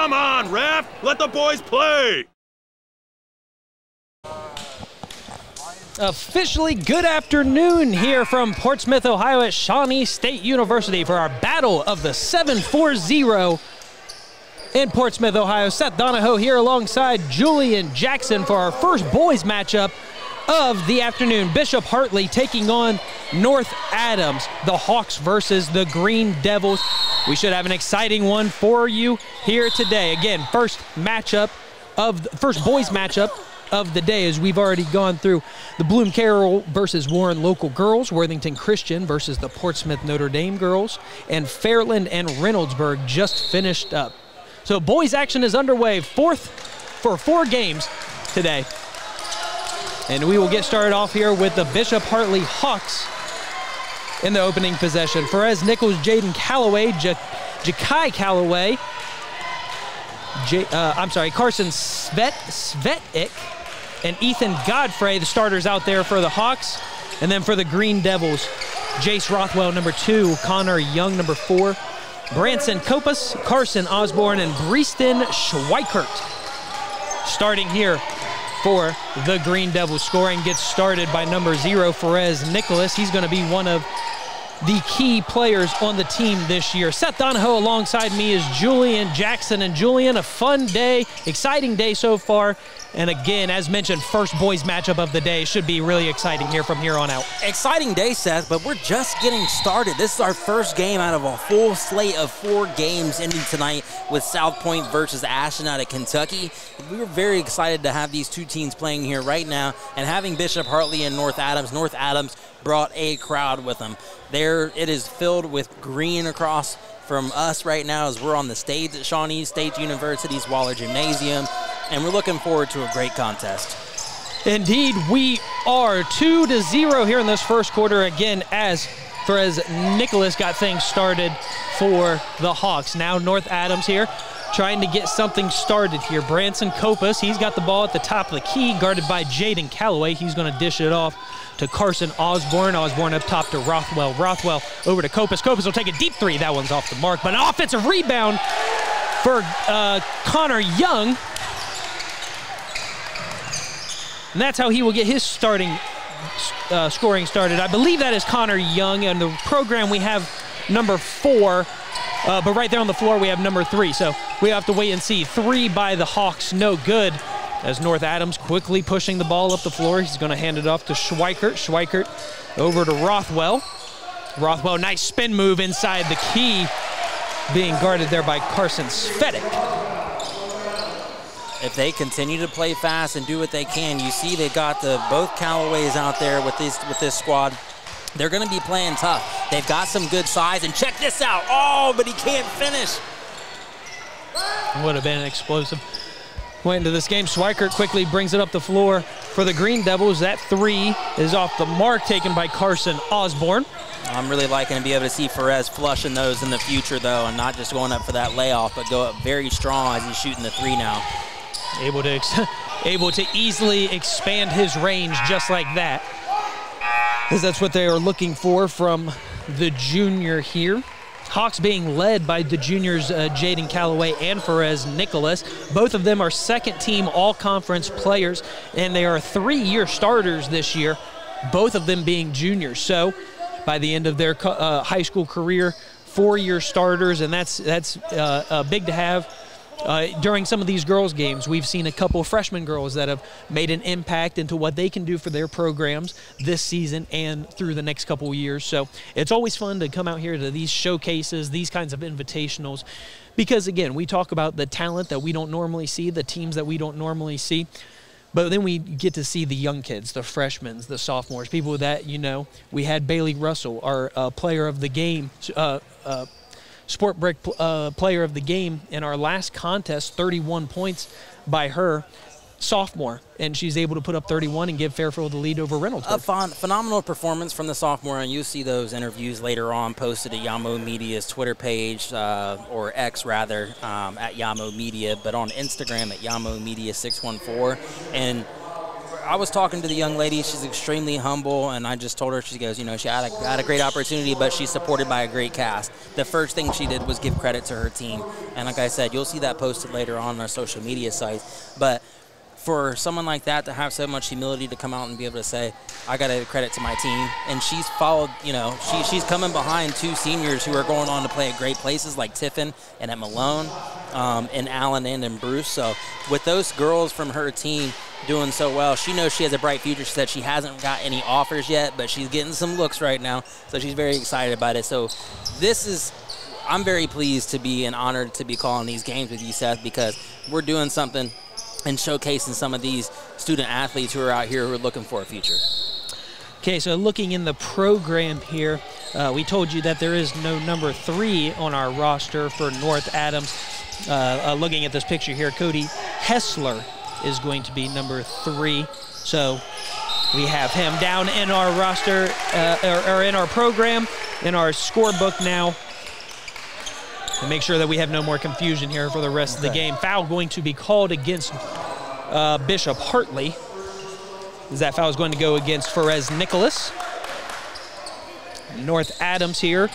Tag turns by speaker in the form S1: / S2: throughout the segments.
S1: Come on, ref! Let the boys play!
S2: Officially good afternoon here from Portsmouth, Ohio at Shawnee State University for our battle of the 7-4-0 in Portsmouth, Ohio. Seth Donahoe here alongside Julian Jackson for our first boys matchup of the afternoon. Bishop Hartley taking on North Adams, the Hawks versus the Green Devils. We should have an exciting one for you here today. Again, first boys matchup of the day, as we've already gone through the Bloom Carroll versus Warren local girls, Worthington Christian versus the Portsmouth Notre Dame girls, and Fairland and Reynoldsburg just finished up. So boys action is underway, for 4 games today. And we will get started off here with the Bishop Hartley Hawks in the opening possession. Perez Nichols, Jaden Calloway, Jakai Calloway, Carson Svetik, and Ethan Godfrey, the starters out there for the Hawks. And then for the Green Devils, Jace Rothwell, number 2, Connor Young, number 4, Branson Copas, Carson Osborne, and Breeston Schweikert. Starting here for the Green Devils. Scoring gets started by number 0, Perez Nicholas. He's going to be one of the key players on the team this year. Seth Donahoe alongside me is Julian Jackson. And Julian, a fun day, exciting day so far. And again, as mentioned, first boys matchup of the day. Should be really exciting here from here on out.
S3: Exciting day, Seth, but we're just getting started. This is our first game out of a full slate of 4 games ending tonight with South Point versus Ashton out of Kentucky. We were very excited to have these 2 teams playing here right now, and having Bishop Hartley and North Adams. North Adams brought a crowd with them. There it is filled with green across from us right now as we're on the stage at Shawnee State University's Waller Gymnasium, and we're looking forward to a great contest.
S2: Indeed, we are 2-0 here in this first quarter again as Nicholas got things started for the Hawks. Now North Adams here trying to get something started here. Branson Copas, he's got the ball at the top of the key, guarded by Jaden Calloway. He's going to dish it off to Carson Osborne. Osborne up top to Rothwell. Rothwell over to Copas. Copas will take a deep 3. That one's off the mark, but an offensive rebound for Connor Young. And that's how he will get his scoring started. I believe that is Connor Young. And the program we have number 4, but right there on the floor we have number 3. So we have to wait and see. 3 by the Hawks, no good. As North Adams quickly pushing the ball up the floor. He's going to hand it off to Schweikert. Schweikert over to Rothwell. Rothwell, nice spin move inside the key, being guarded there by Carson Svetik.
S3: If they continue to play fast and do what they can, you see they got both Callaways out there with this squad. They're going to be playing tough. They've got some good size, and check this out. Oh, but he can't finish.
S2: Would have been explosive. Went into this game. Schweikert quickly brings it up the floor for the Green Devils. That 3 is off the mark, taken by Carson Osborne.
S3: I'm really liking to be able to see Perez flushing those in the future, though, and not just going up for that layoff, but go up very strong as he's shooting the 3 now.
S2: Able to easily expand his range just like that, because that's what they are looking for from the junior here. Hawks being led by the juniors Jaden Calloway and Perez Nicholas. Both of them are second-team all-conference players, and they are 3-year starters this year, both of them being juniors. So by the end of their high school career, 4-year starters, and that's big to have. During some of these girls' games, we've seen a couple of freshman girls that have made an impact into what they can do for their programs this season and through the next couple of years. So it's always fun to come out here to these showcases, these kinds of invitationals, because, again, we talk about the talent that we don't normally see, the teams that we don't normally see. But then we get to see the young kids, the freshmen, the sophomores, people that, we had Bailey Russell, our player of the game, Sport Break player of the game in our last contest, 31 points by her, sophomore, and she's able to put up 31 and give Fairfield the lead over Reynolds.
S3: A phenomenal performance from the sophomore, and you'll see those interviews later on posted at Yamo Media's Twitter page, or X rather, at Yamo Media, but on Instagram at Yamo Media 614. And I was talking to the young lady. She's extremely humble, and I just told her, she goes, you know, she had a great opportunity, but she's supported by a great cast. The first thing she did was give credit to her team. And like I said, you'll see that posted later on our social media sites. But for someone like that to have so much humility to come out and be able to say, I got to give credit to my team. And she's followed, you know, she's coming behind 2 seniors who are going on to play at great places like Tiffin and at Malone, and Allen and in Bruce. So with those girls from her team doing so well, she knows she has a bright future. She said she hasn't got any offers yet, but she's getting some looks right now. So she's very excited about it. So I'm very pleased to be and honored to be calling these games with you, Seth, because we're doing something and showcasing some of these student athletes who are out here who are looking for a future.
S2: Okay, so looking in the program here, we told you that there is no number 3 on our roster for North Adams. Looking at this picture here, Cody Hessler is going to be number 3. So we have him down in our roster, or in our program, in our scorebook now. And make sure that we have no more confusion here for the rest of the game. Foul going to be called against Bishop Hartley. As that foul is going to go against Ferez Nicholas. North Adams here,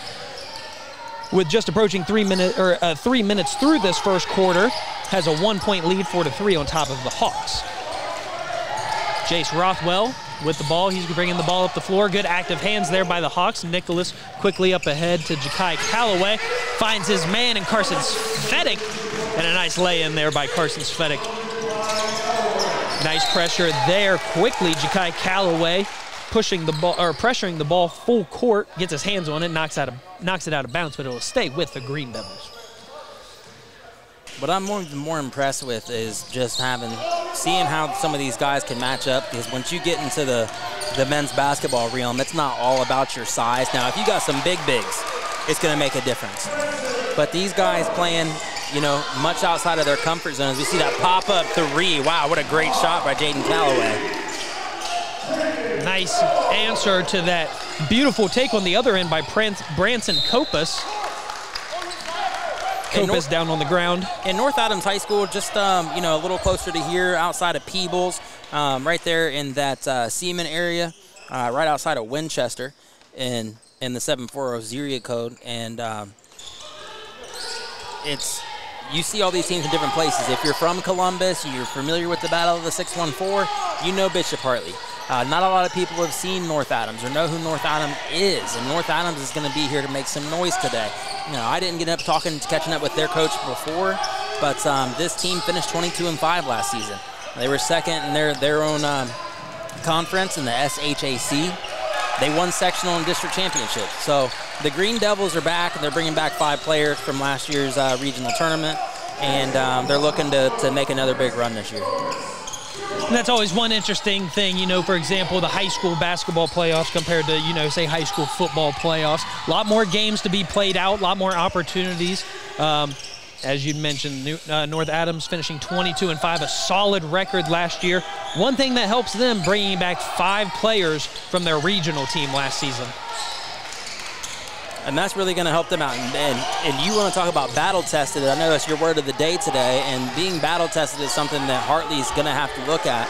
S2: with just approaching 3 minutes through this first quarter, has a 1-point lead, 4-3 on top of the Hawks. Jace Rothwell with the ball. He's bringing the ball up the floor. Good active hands there by the Hawks. Nicholas quickly up ahead to Ja'Kai Calloway. Finds his man in Carson Svedek. And a nice lay-in there by Carson Svedek. Nice pressure there. Quickly, Ja'Kai Calloway pushing the ball, or pressuring the ball full court. Gets his hands on it, knocks it out of bounds, but it will stay with the Green Devils.
S3: What I'm more impressed with is just seeing how some of these guys can match up, because once you get into the men's basketball realm, it's not all about your size. Now, if you got some bigs, it's going to make a difference. But these guys playing, you know, much outside of their comfort zones. We see that pop-up 3. Wow, what a great shot by Jaden Calloway.
S2: Nice answer to that beautiful take on the other end by Branson Copas. Copas down on the ground.
S3: In North Adams High School, just you know, a little closer to here, outside of Peebles, right there in that Seaman area, right outside of Winchester, in the 740 area code, and you see all these teams in different places. If you're from Columbus, you're familiar with the Battle of the 614, you know Bishop Hartley. Not a lot of people have seen North Adams or know who North Adams is, and North Adams is going to be here to make some noise today. You know, I didn't get up catching up with their coach before, but this team finished 22-5 last season. They were second in their own conference in the SHAC. They won sectional and district championships. So the Green Devils are back, and they're bringing back 5 players from last year's regional tournament, and they're looking to make another big run this year.
S2: And that's always one interesting thing, you know, for example, the high school basketball playoffs compared to, you know, say high school football playoffs. A lot more games to be played out, a lot more opportunities. As you mentioned, North Adams finishing 22-5, a solid record last year. One thing that helps them, bringing back 5 players from their regional team last season.
S3: And that's really going to help them out. And you want to talk about battle-tested. I know that's your word of the day today, and being battle-tested is something that Hartley's going to have to look at.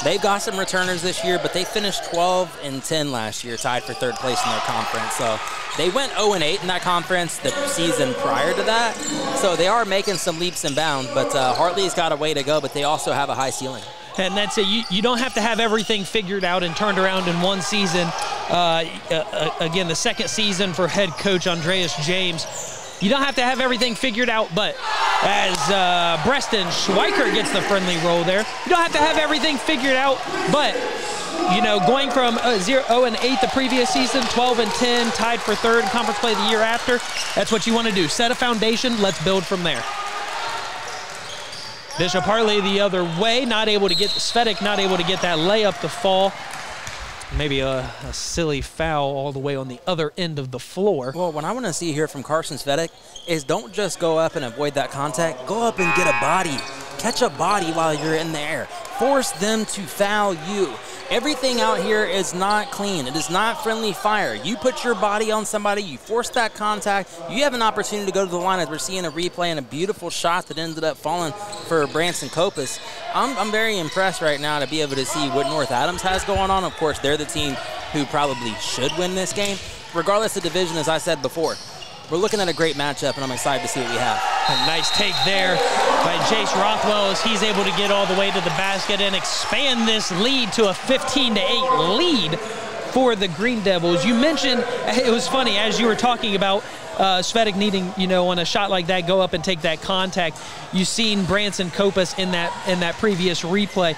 S3: They've got some returners this year, but they finished 12-10 last year, tied for 3rd place in their conference. So they went 0-8 in that conference the season prior to that. So they are making some leaps and bounds, but Hartley's got a way to go, but they also have a high ceiling.
S2: And that's it. You don't have to have everything figured out and turned around in one season. Again, the second season for head coach Andreas James. You don't have to have everything figured out, but as Preston Schweiker gets the friendly roll there, you don't have to have everything figured out, but you know, going from 0-8 the previous season, 12-10, tied for 3rd in conference play the year after, that's what you want to do. Set a foundation, let's build from there. Bishop Hartley the other way, not able to get Svedek, not able to get that layup to fall. Maybe a silly foul all the way on the other end of the floor.
S3: Well, what I want to see here from Carson Svedek is don't just go up and avoid that contact. Go up and get a body. Catch a body while you're in the air. Force them to foul you. Everything out here is not clean. It is not friendly fire. You put your body on somebody, you force that contact, you have an opportunity to go to the line, as we're seeing a replay and a beautiful shot that ended up falling for Branson Copas. I'm very impressed right now to be able to see what North Adams has going on. Of course, they're the team who probably should win this game. Regardless of division, as I said before, we're looking at a great matchup, and I'm excited to see what we have.
S2: A nice take there by Jace Rothwell as he's able to get all the way to the basket and expand this lead to a 15-8 lead for the Green Devils. You mentioned, it was funny, as you were talking about Svedek needing, on a shot like that, go up and take that contact. You've seen Branson Copas in that previous replay,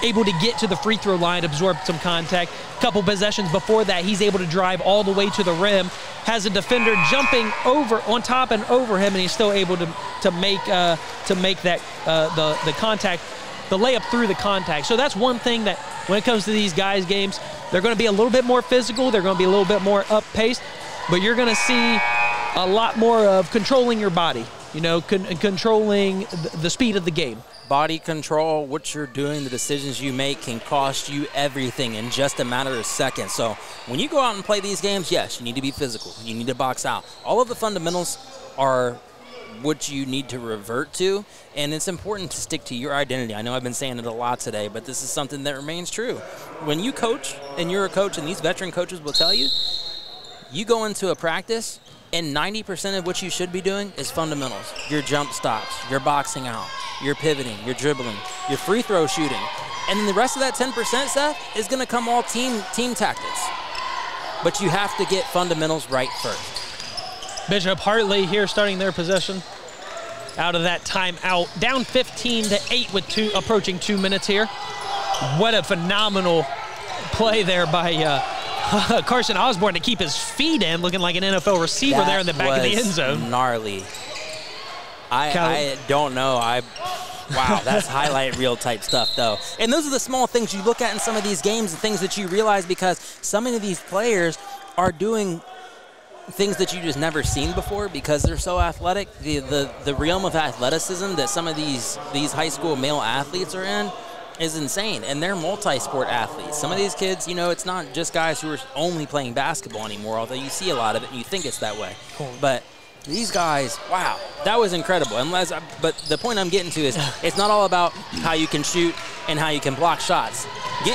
S2: able to get to the free throw line, absorb some contact. Couple possessions before that, he's able to drive all the way to the rim, has a defender jumping on top and over him, and he's still able to make that the contact, the layup through the contact. So that's one thing that when it comes to these guys' games, they're going to be a little bit more physical, they're going to be a little bit more up-paced, but you're going to see a lot more of controlling your body, controlling the speed of the game.
S3: Body control, what you're doing, the decisions you make can cost you everything in just a matter of seconds. So when you go out and play these games, yes, you need to be physical. You need to box out. All of the fundamentals are what you need to revert to, and it's important to stick to your identity. I know I've been saying it a lot today, but this is something that remains true. When you coach, and you're a coach, and these veteran coaches will tell you, you go into a practice, and 90% of what you should be doing is fundamentals. Your jump stops, your boxing out, your pivoting, your dribbling, your free throw shooting. And then the rest of that 10%, Seth, is going to come all team tactics. But you have to get fundamentals right first.
S2: Bishop Hartley here starting their possession out of that timeout. Down 15-8 with approaching 2 minutes here. What a phenomenal play there by Carson Osborne to keep his feet in, looking like an NFL receiver there in the back of the end zone.
S3: Gnarly. I don't know. Wow, that's highlight reel type stuff, though. And those are the small things you look at in some of these games, the things that you realize, because some of these players are doing things that you just never seen before because they're so athletic. The realm of athleticism that some of these high school male athletes are in is insane, and they're multi-sport athletes. Some of these kids, it's not just guys who are only playing basketball anymore, although you see a lot of it and you think it's that way. Cool. But these guys, wow, that was incredible. But the point I'm getting to is it's not all about how you can shoot and how you can block shots.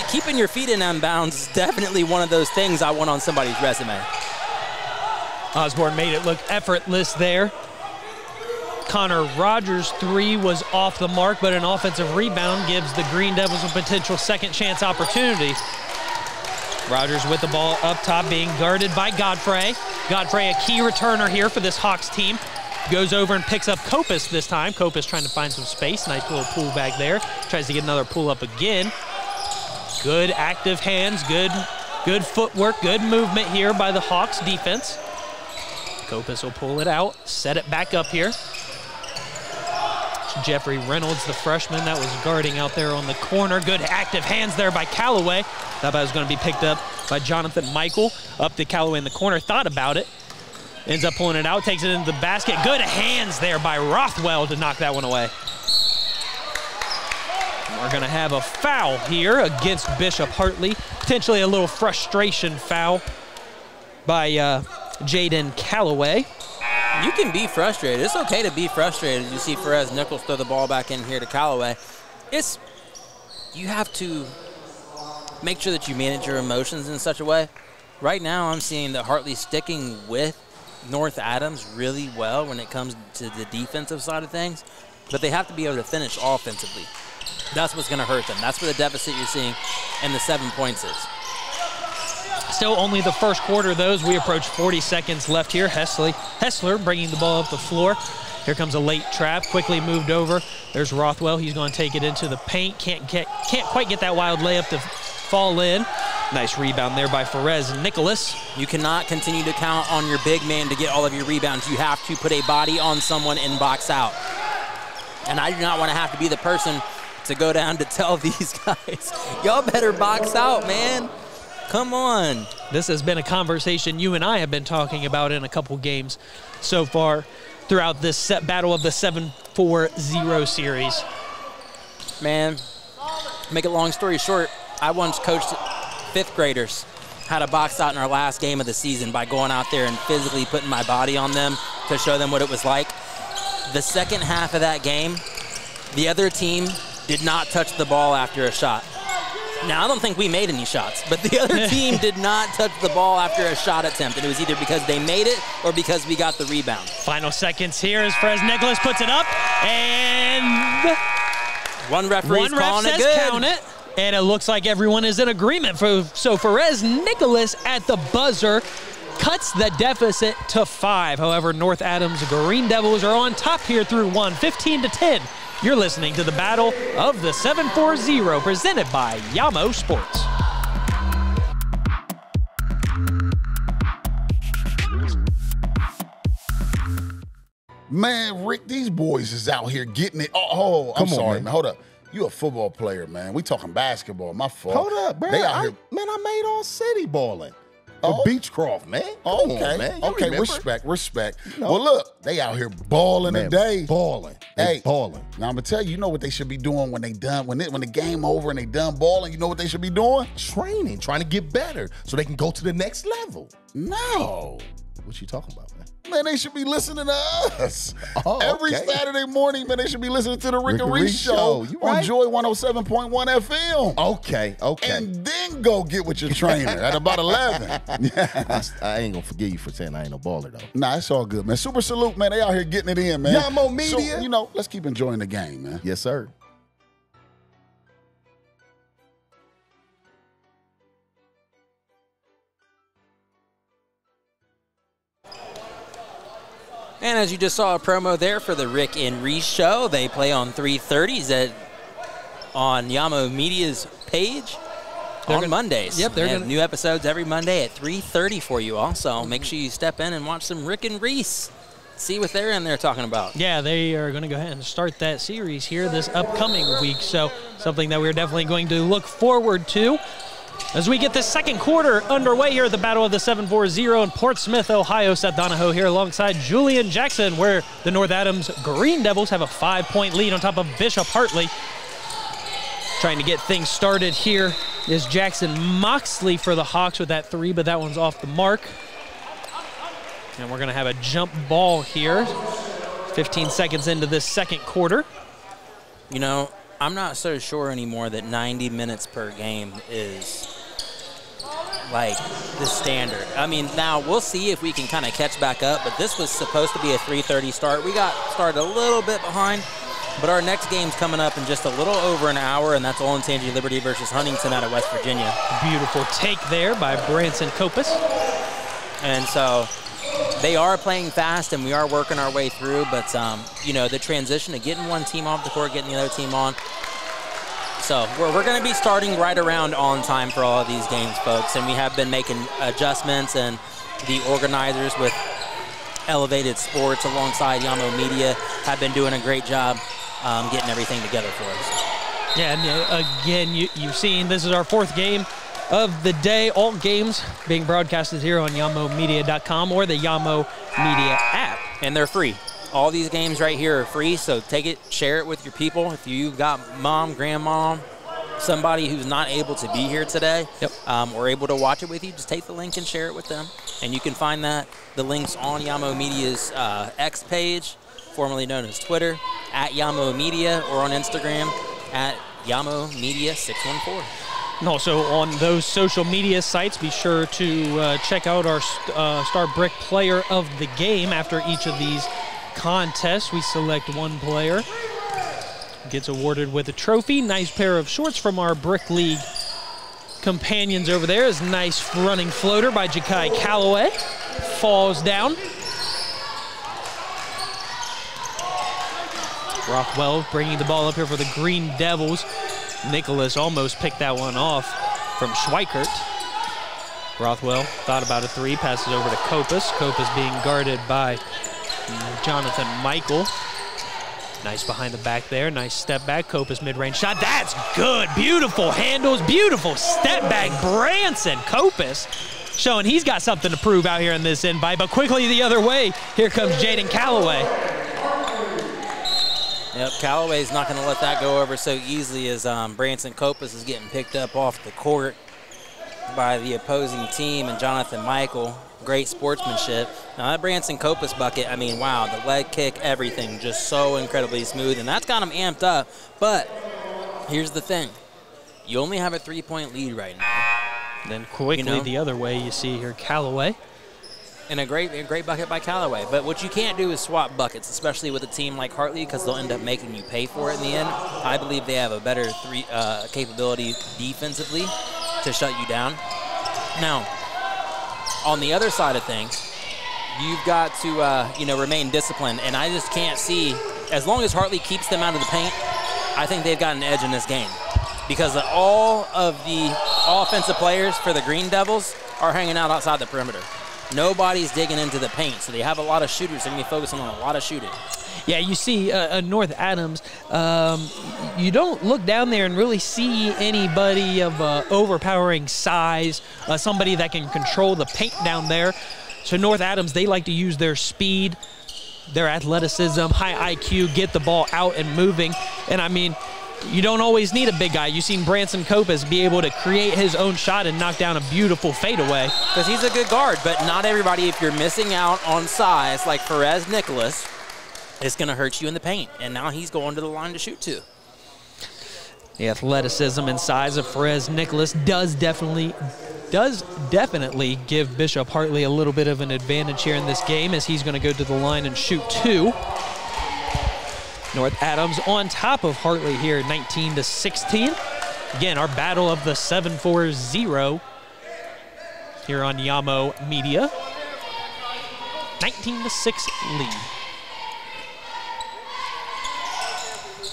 S3: Keeping your feet in bounds is definitely one of those things I want on somebody's resume.
S2: Osborne made it look effortless there. Connor Rogers' three was off the mark, but an offensive rebound gives the Green Devils a potential second chance opportunity. Rogers with the ball up top, being guarded by Godfrey. Godfrey, a key returner here for this Hawks team. Goes over and picks up Copas this time. Copas trying to find some space. Nice little pull back there. Tries to get another pull up again. Good active hands, good footwork, good movement here by the Hawks defense. Copas will pull it out, set it back up here. Jeffrey Reynolds, the freshman that was guarding out there on the corner. Good active hands there by Callaway. Thought that was going to be picked up by Jonathan Michael. Up to Callaway in the corner, thought about it. Ends up pulling it out, takes it into the basket. Good hands there by Rothwell to knock that one away. We're going to have a foul here against Bishop Hartley. Potentially a little frustration foul by Jaden Callaway.
S3: You can be frustrated. It's okay to be frustrated. You see Perez Nichols throw the ball back in here to Callaway. You have to make sure that you manage your emotions in such a way. Right now, I'm seeing that Hartley's sticking with North Adams really well when it comes to the defensive side of things, but they have to be able to finish offensively. That's what's going to hurt them. That's where the deficit you're seeing and the 7 points is.
S2: Still only the first quarter of those. We approach 40 seconds left here. Hessler bringing the ball up the floor. Here comes a late trap, quickly moved over. There's Rothwell. He's going to take it into the paint. Can't quite get that wild layup to fall in. Nice rebound there by Perez Nicholas.
S3: You cannot continue to count on your big man to get all of your rebounds. You have to put a body on someone and box out. And I do not want to have to be the person to go down to tell these guys, y'all better box out, man. Come on.
S2: This has been a conversation you and I have been talking about in a couple games so far throughout this battle of the 7-4-0 series.
S3: Man, Make a long story short, I once coached 5th graders how to box out in our last game of the season by going out there and physically putting my body on them to show them what it was like. The second half of that game, the other team did not touch the ball after a shot. Now, I don't think we made any shots, but the other team did not touch the ball after a shot attempt, and it was either because they made it or because we got the rebound.
S2: Final seconds here as Perez Nicholas puts it up, and
S3: one referee's calling it good.
S2: Count it. And it looks like everyone is in agreement. So Perez Nicholas at the buzzer cuts the deficit to 5. However, North Adams Green Devils are on top here through 1, 15-10. You're listening to the Battle of the 740 presented by Yamo Sports.
S4: Man, Rick, these boys is out here getting it. Oh, I'm sorry, man. Hold up. You a football player, man. We talking basketball. My fault.
S5: Hold up, bro.
S4: They out here.
S5: Man, I made all city balling. For Beechcroft, man. Come on, man. You
S4: Okay,
S5: remember?
S4: respect. Well, look, they out here balling today.
S5: Balling.
S4: Hey,
S5: balling.
S4: Now I'm gonna tell you, you know what they should be doing when they done when the game over and they done balling. You know what they should be doing?
S5: Training, trying to get better so they can go to the next level.
S4: No.
S5: What you talking about, man?
S4: Man, they should be listening to us.
S5: Oh,
S4: Every
S5: okay.
S4: Saturday morning, man, they should be listening to the Rick and
S5: Reese
S4: Reese show
S5: You
S4: on
S5: right?
S4: Joy 107.1 FM.
S5: Okay.
S4: And then go get with your trainer at about 11.
S5: I ain't gonna forgive you for saying I ain't no baller, though.
S4: Nah, it's all good, man. Super salute, man. They out here getting it in, man.
S5: Yamo Media.
S4: So, let's keep enjoying the game, man.
S5: Yes, sir.
S3: And as you just saw a promo there for the Rick and Reese show, they play on 3:30s on Yamo Media's page on Mondays.
S2: Yep,
S3: they have new episodes every Monday at 3:30 for you all. So make sure you step in and watch some Rick and Reese. See what they're in there talking about.
S2: Yeah, they are going to go ahead and start that series here this upcoming week. So something that we're definitely going to look forward to. As we get the second quarter underway here at the Battle of the 740 in Portsmouth, Ohio. Seth Donahoe here alongside Julian Jackson, where the North Adams Green Devils have a 5-point lead on top of Bishop Hartley. Trying to get things started here is Jackson Moxley for the Hawks with that 3, but that one's off the mark. And we're going to have a jump ball here. 15 seconds into this second quarter.
S3: You know, I'm not so sure anymore that 90 minutes per game is like the standard. I mean, now we'll see if we can kind of catch back up, but this was supposed to be a 3:30 start. We got started a little bit behind, but our next game's coming up in just a little over an hour, and that's Olentangy Liberty versus Huntington out of West Virginia.
S2: Beautiful take there by Branson Copus.
S3: And so they are playing fast, and we are working our way through, but, you know, the transition of getting one team off the court, getting the other team on. So we're going to be starting right around on time for all of these games, folks, and we have been making adjustments, and the organizers with Elevated Sports alongside Yamo Media have been doing a great job getting everything together for us. Yeah,
S2: and again, you've seen this is our 4th game of the day. All games being broadcasted here on YamoMedia.com or the Yamo Media app.
S3: And they're free. All these games right here are free, so take it, share it with your people. If you've got mom, grandma, somebody who's not able to be here today, or able to watch it with you, just take the link and share it with them. And you can find the links on Yamo Media's X page, formerly known as Twitter, at Yamo Media, or on Instagram at Yamo Media 614.
S2: And also on those social media sites, be sure to check out our Star Brick Player of the Game. After each of these contests, we select one player, gets awarded with a trophy. Nice pair of shorts from our Brick League companions over there. Is nice running floater by Jakai Calloway. Falls down. Rothwell bringing the ball up here for the Green Devils. Nicholas almost picked that one off from Schweikert. Rothwell thought about a 3, passes over to Copus. Copus being guarded by Jonathan Michael. Nice behind the back there, nice step back. Copus mid-range shot, that's good. Beautiful handles, beautiful step back. Branson Copus showing he's got something to prove out here in this invite, but quickly the other way, here comes Jaden Calloway.
S3: Yep, Callaway's not going to let that go over so easily as Branson Copas is getting picked up off the court by the opposing team, and Jonathan Michael. Great sportsmanship. Now that Branson Copas bucket, I mean, wow, the leg kick, everything, just so incredibly smooth, and that's got him amped up. But here's the thing. You only have a 3-point lead right now.
S2: Then quickly the other way, you see here Callaway.
S3: And a great bucket by Callaway. But what you can't do is swap buckets, especially with a team like Hartley, because they'll end up making you pay for it in the end. I believe they have a better capability defensively to shut you down. Now, on the other side of things, you've got to remain disciplined. And I just can't see, as long as Hartley keeps them out of the paint, I think they've got an edge in this game. Because all of the offensive players for the Green Devils are hanging out outside the perimeter. Nobody's digging into the paint, so they have a lot of shooters. They're going to be focusing on a lot of shooting.
S2: Yeah, you see North Adams, you don't look down there and really see anybody of overpowering size, somebody that can control the paint down there. So North Adams, they like to use their speed, their athleticism, high IQ, get the ball out and moving. And, I mean, you don't always need a big guy. You've seen Branson Copas be able to create his own shot and knock down a beautiful fadeaway.
S3: Because he's a good guard, but not everybody, if you're missing out on size like Perez Nicholas, it's going to hurt you in the paint. And now he's going to the line to shoot too.
S2: The athleticism and size of Perez Nicholas does definitely give Bishop Hartley a little bit of an advantage here in this game, as he's going to go to the line and shoot 2. North Adams on top of Hartley here, 19-16. Again, our battle of the 7-4-0 here on Yamo Media. 19-6 lead.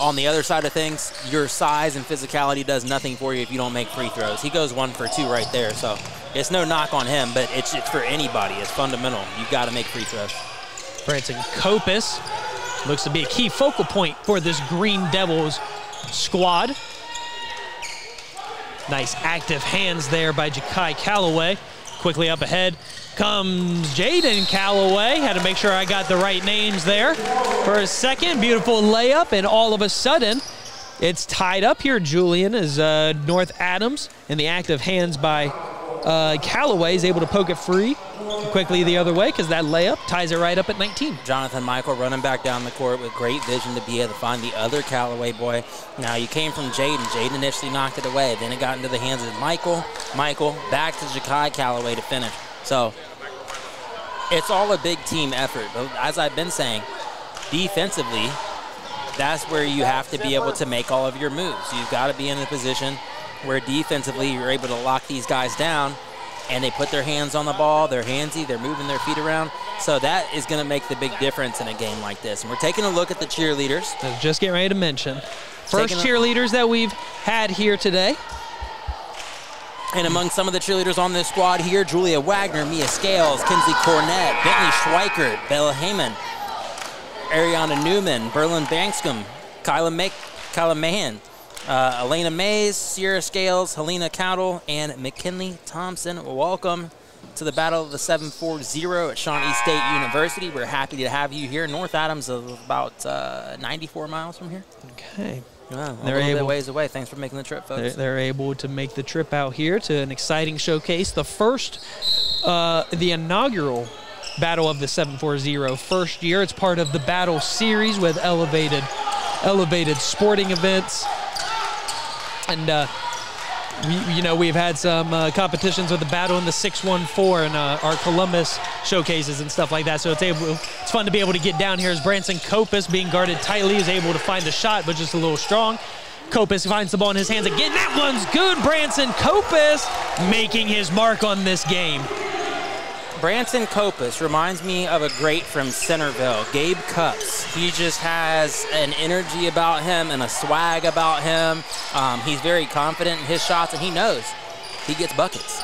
S3: On the other side of things, your size and physicality does nothing for you if you don't make free throws. He goes 1 for 2 right there, so it's no knock on him, but it's for anybody. It's fundamental. You've got to make free throws.
S2: Branson Copas looks to be a key focal point for this Green Devils squad. Nice active hands there by Jakai Callaway. Quickly up ahead comes Jaden Callaway. Had to make sure I got the right names there for a second. Beautiful layup, and all of a sudden, it's tied up here, Julian, as North Adams in the active hands by Callaway is able to poke it free quickly the other way, because that layup ties it right up at 19.
S3: Jonathan Michael running back down the court with great vision to be able to find the other Callaway boy. Now, you came from Jaden. Jaden initially knocked it away. Then it got into the hands of Michael. Michael back to Jakai Callaway to finish. So it's all a big team effort. But as I've been saying, defensively, that's where you have to be able to make all of your moves. You've got to be in a position where defensively you're able to lock these guys down, and they put their hands on the ball, they're handsy, they're moving their feet around. So that is going to make the big difference in a game like this. And we're taking a look at the cheerleaders.
S2: Just getting ready to mention. First cheerleaders that we've had here today.
S3: And among some of the cheerleaders on this squad here, Julia Wagner, Mia Scales, Kinsley Cornett, Bentley Schweikert, Bella Heyman, Ariana Newman, Berlin Bankscomb, Kyla Mahan, Elena Mays, Sierra Scales, Helena Cowdle, and McKinley Thompson. Welcome to the Battle of the 7-4-0 at Shawnee State University. We're happy to have you here. North Adams is about 94 miles from here.
S2: Okay.
S3: Yeah, they're a little ways away. Thanks for making the trip, folks.
S2: They're able to make the trip out here to an exciting showcase. The first, the inaugural Battle of the 7-4-0 first year. It's part of the Battle Series with elevated sporting events. And, we've had some competitions with the Battle in the 6-1-4 and our Columbus showcases and stuff like that. So it's fun to be able to get down here as Branson Copas, being guarded tightly, is able to find the shot, but just a little strong. Copas finds the ball in his hands again. That one's good. Branson Copas making his mark on this game.
S3: Branson Copas reminds me of a great from Centerville, Gabe Cupps. He just has an energy about him and a swag about him. He's very confident in his shots, and he knows he gets buckets.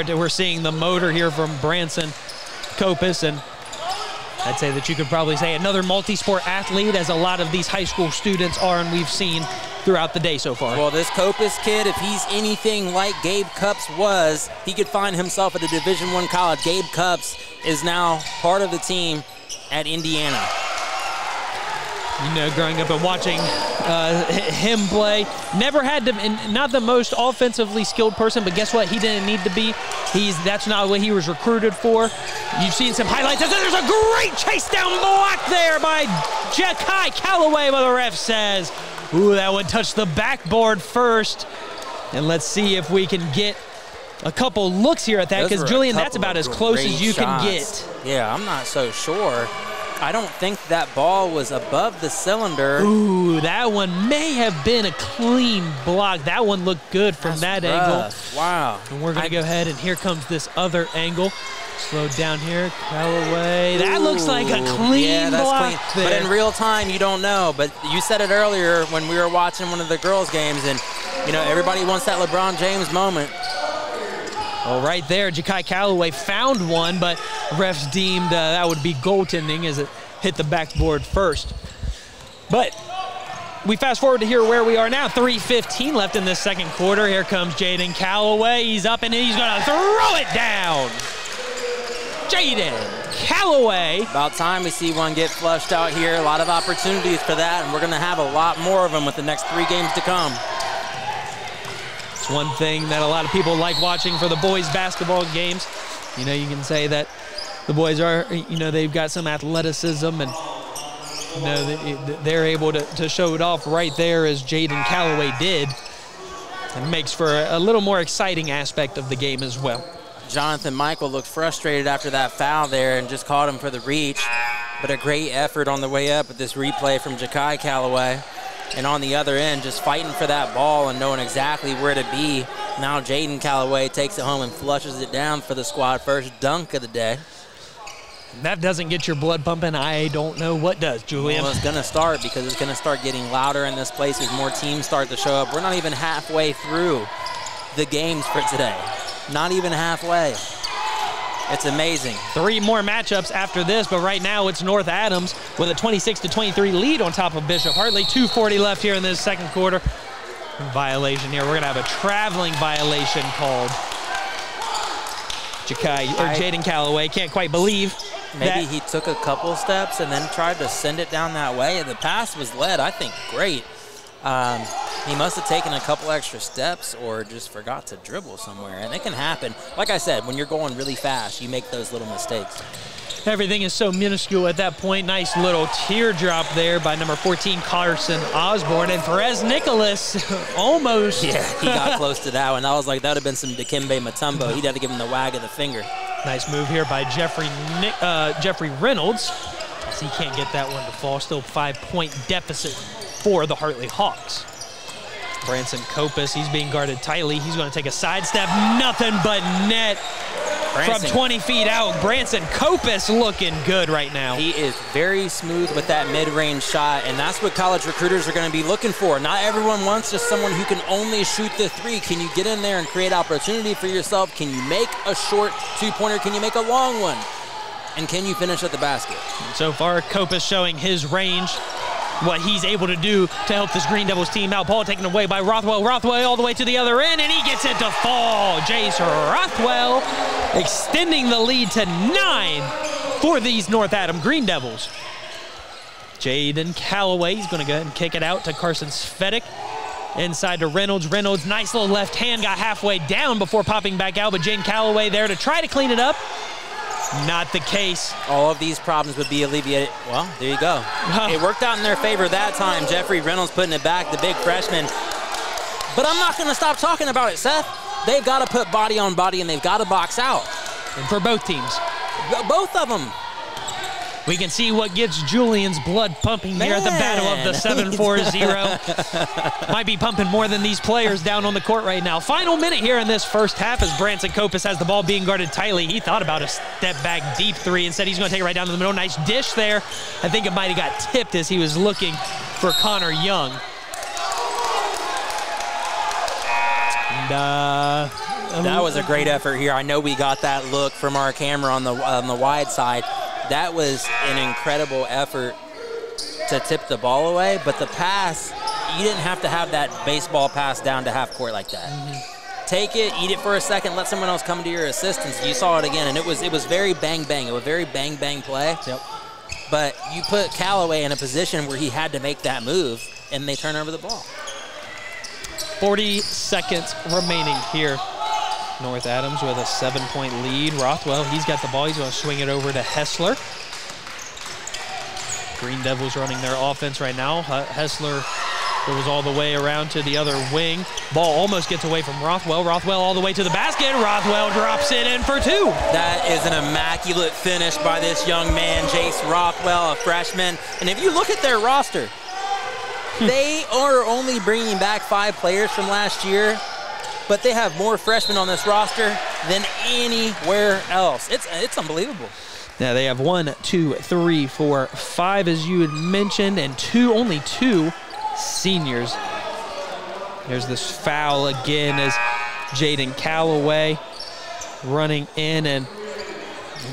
S2: We're seeing the motor here from Branson Copas, and I'd say that you could probably say another multi-sport athlete, as a lot of these high school students are, and we've seen throughout the day so far.
S3: Well, this Copas kid, if he's anything like Gabe Cupps was, he could find himself at a Division I college. Gabe Cupps is now part of the team at Indiana.
S2: You know, growing up and watching him play, never had to, and not the most offensively skilled person, but guess what? He didn't need to be. That's not what he was recruited for. You've seen some highlights. And there's a great chase down block there by Ja'Kai Calloway, but the ref says, ooh, that one touched the backboard first. And let's see if we can get a couple looks here at that, because Julian, that's about as close as you can get.
S3: Yeah, I'm not so sure. I don't think that ball was above the cylinder.
S2: Ooh, that one may have been a clean block. That one looked good from that angle.
S3: Wow.
S2: And we're going to go ahead, and here comes this other angle. Slowed down here, Calloway. That looks like a clean block. Clean.
S3: But in real time, you don't know. But you said it earlier when we were watching one of the girls' games, and, you know, everybody wants that LeBron James moment.
S2: Well, right there, Ja'Kai Calloway found one, but refs deemed that would be goaltending as it hit the backboard first. But we fast forward to here where we are now. 3:15 left in this second quarter. Here comes Jaden Calloway. He's up and he's going to throw it down. Jaden Calloway.
S3: About time we see one get flushed out here. A lot of opportunities for that, and we're going to have a lot more of them with the next 3 games to come.
S2: It's one thing that a lot of people like watching for the boys' basketball games. You know, you can say that the boys are, you know, they've got some athleticism, and, you know, they're able to show it off right there as Jaden Calloway did. It makes for a little more exciting aspect of the game as well.
S3: Jonathan Michael looked frustrated after that foul there and just caught him for the reach. But a great effort on the way up with this replay from Ja'Kai Calloway. And on the other end, just fighting for that ball and knowing exactly where to be. Now Jaden Calloway takes it home and flushes it down for the squad first dunk of the day.
S2: That doesn't get your blood pumping. I don't know what does, Julian.
S3: Well, it's going to start, because it's going to start getting louder in this place as more teams start to show up. We're not even halfway through the games for today. Not even halfway. It's amazing.
S2: 3 more matchups after this, but right now it's North Adams with a 26-23 lead on top of Bishop Hartley. 2:40 left here in this second quarter. Violation here. We're going to have a traveling violation called. Jaden Calloway can't quite believe.
S3: Maybe he took a couple steps and then tried to send it down that way. The pass was led, I think, great. He must have taken a couple extra steps or just forgot to dribble somewhere, and it can happen. Like I said, when you're going really fast, you make those little mistakes.
S2: Everything is so minuscule at that point. Nice little teardrop there by number 14, Carson Osborne. And Perez Nicholas almost.
S3: Yeah, he got close to that one. I was like, that would have been some Dikembe Mutombo. He'd have to give him the wag of the finger.
S2: Nice move here by Jeffrey Reynolds, as he can't get that one to fall. Still 5-point deficit for the Hartley Hawks. Branson Copus, he's being guarded tightly. He's going to take a sidestep. Nothing but net from 20 feet out. Branson Copus looking good right now.
S3: He is very smooth with that mid-range shot, and that's what college recruiters are going to be looking for. Not everyone wants just someone who can only shoot the 3. Can you get in there and create opportunity for yourself? Can you make a short 2-pointer? Can you make a long one? And can you finish at the basket?
S2: And so far, Copus showing his range, what he's able to do to help this Green Devils team out. Ball taken away by Rothwell. Rothwell all the way to the other end, and he gets it to fall. Jace Rothwell extending the lead to 9 for these North Adam Green Devils. Jaden Calloway, he's going to go ahead and kick it out to Carson Svedic. Inside to Reynolds. Reynolds, nice little left hand, got halfway down before popping back out, but Jaden Calloway there to try to clean it up. Not the case.
S3: All of these problems would be alleviated. Well, there you go. It worked out in their favor that time. Jeffrey Reynolds putting it back, the big freshman. But I'm not going to stop talking about it, Seth. They've got to put body on body, and they've got to box out.
S2: And for both teams.
S3: Both of them.
S2: We can see what gets Julian's blood pumping here at the battle of the 7-4-0. Might be pumping more than these players down on the court right now. Final minute here in this first half as Branson Copus has the ball being guarded tightly. He thought about a step back deep 3. Instead, he's going to take it right down to the middle. Nice dish there. I think it might have got tipped as he was looking for Connor Young. And,
S3: that was a great effort here. I know we got that look from our camera on the wide side. That was an incredible effort to tip the ball away, but the pass, you didn't have to have that baseball pass down to half court like that. Take it, eat it for a second, let someone else come to your assistance. You saw it again, and it was very bang-bang. It was a very bang-bang play.
S2: Yep.
S3: but you put Callaway in a position where he had to make that move, and they turn over the ball.
S2: 40 seconds remaining here. North Adams with a 7-point lead. Rothwell, he's got the ball. He's going to swing it over to Hessler. Green Devils running their offense right now. Hessler goes all the way around to the other wing. Ball almost gets away from Rothwell. Rothwell all the way to the basket. Rothwell drops it in for 2.
S3: That is an immaculate finish by this young man, Jace Rothwell, a freshman. And if you look at their roster, they are only bringing back 5 players from last year, but they have more freshmen on this roster than anywhere else. It's unbelievable.
S2: Now they have 1, 2, 3, 4, 5, as you had mentioned, and only two seniors. There's this foul again as Jaden Callaway running in, and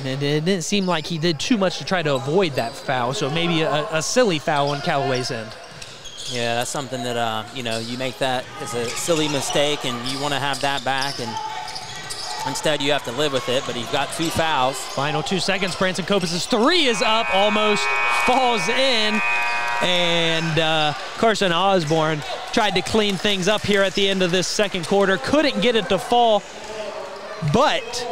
S2: it didn't seem like he did too much to try to avoid that foul, so maybe a silly foul on Callaway's end.
S3: Yeah, that's something that, you make that as a silly mistake and you want to have that back, and instead you have to live with it, but he's got 2 fouls.
S2: Final 2 seconds, Branson Copas' 3 is up, almost falls in, and Carson Osborne tried to clean things up here at the end of this second quarter, couldn't get it to fall, but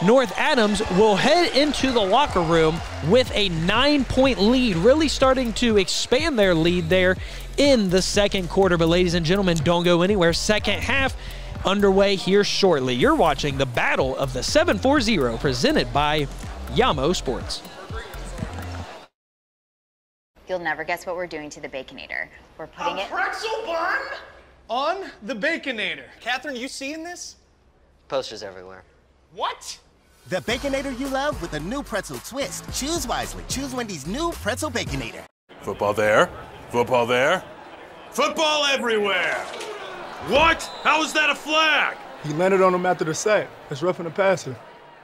S2: North Adams will head into the locker room with a 9-point lead, really starting to expand their lead there in the second quarter. But ladies and gentlemen, don't go anywhere. Second half underway here shortly. You're watching the Battle of the 740 presented by Yamo Sports.
S6: You'll never guess what we're doing to the Baconator. We're putting it
S7: pretzel bun on the Baconator. Catherine, you seeing this?
S8: Posters everywhere.
S7: What?
S9: The Baconator you love with a new pretzel twist. Choose wisely. Choose Wendy's new Pretzel Baconator.
S1: Football there. Football there. Football everywhere. What? How is that a flag?
S10: He landed on him after the sack. That's roughing the passer.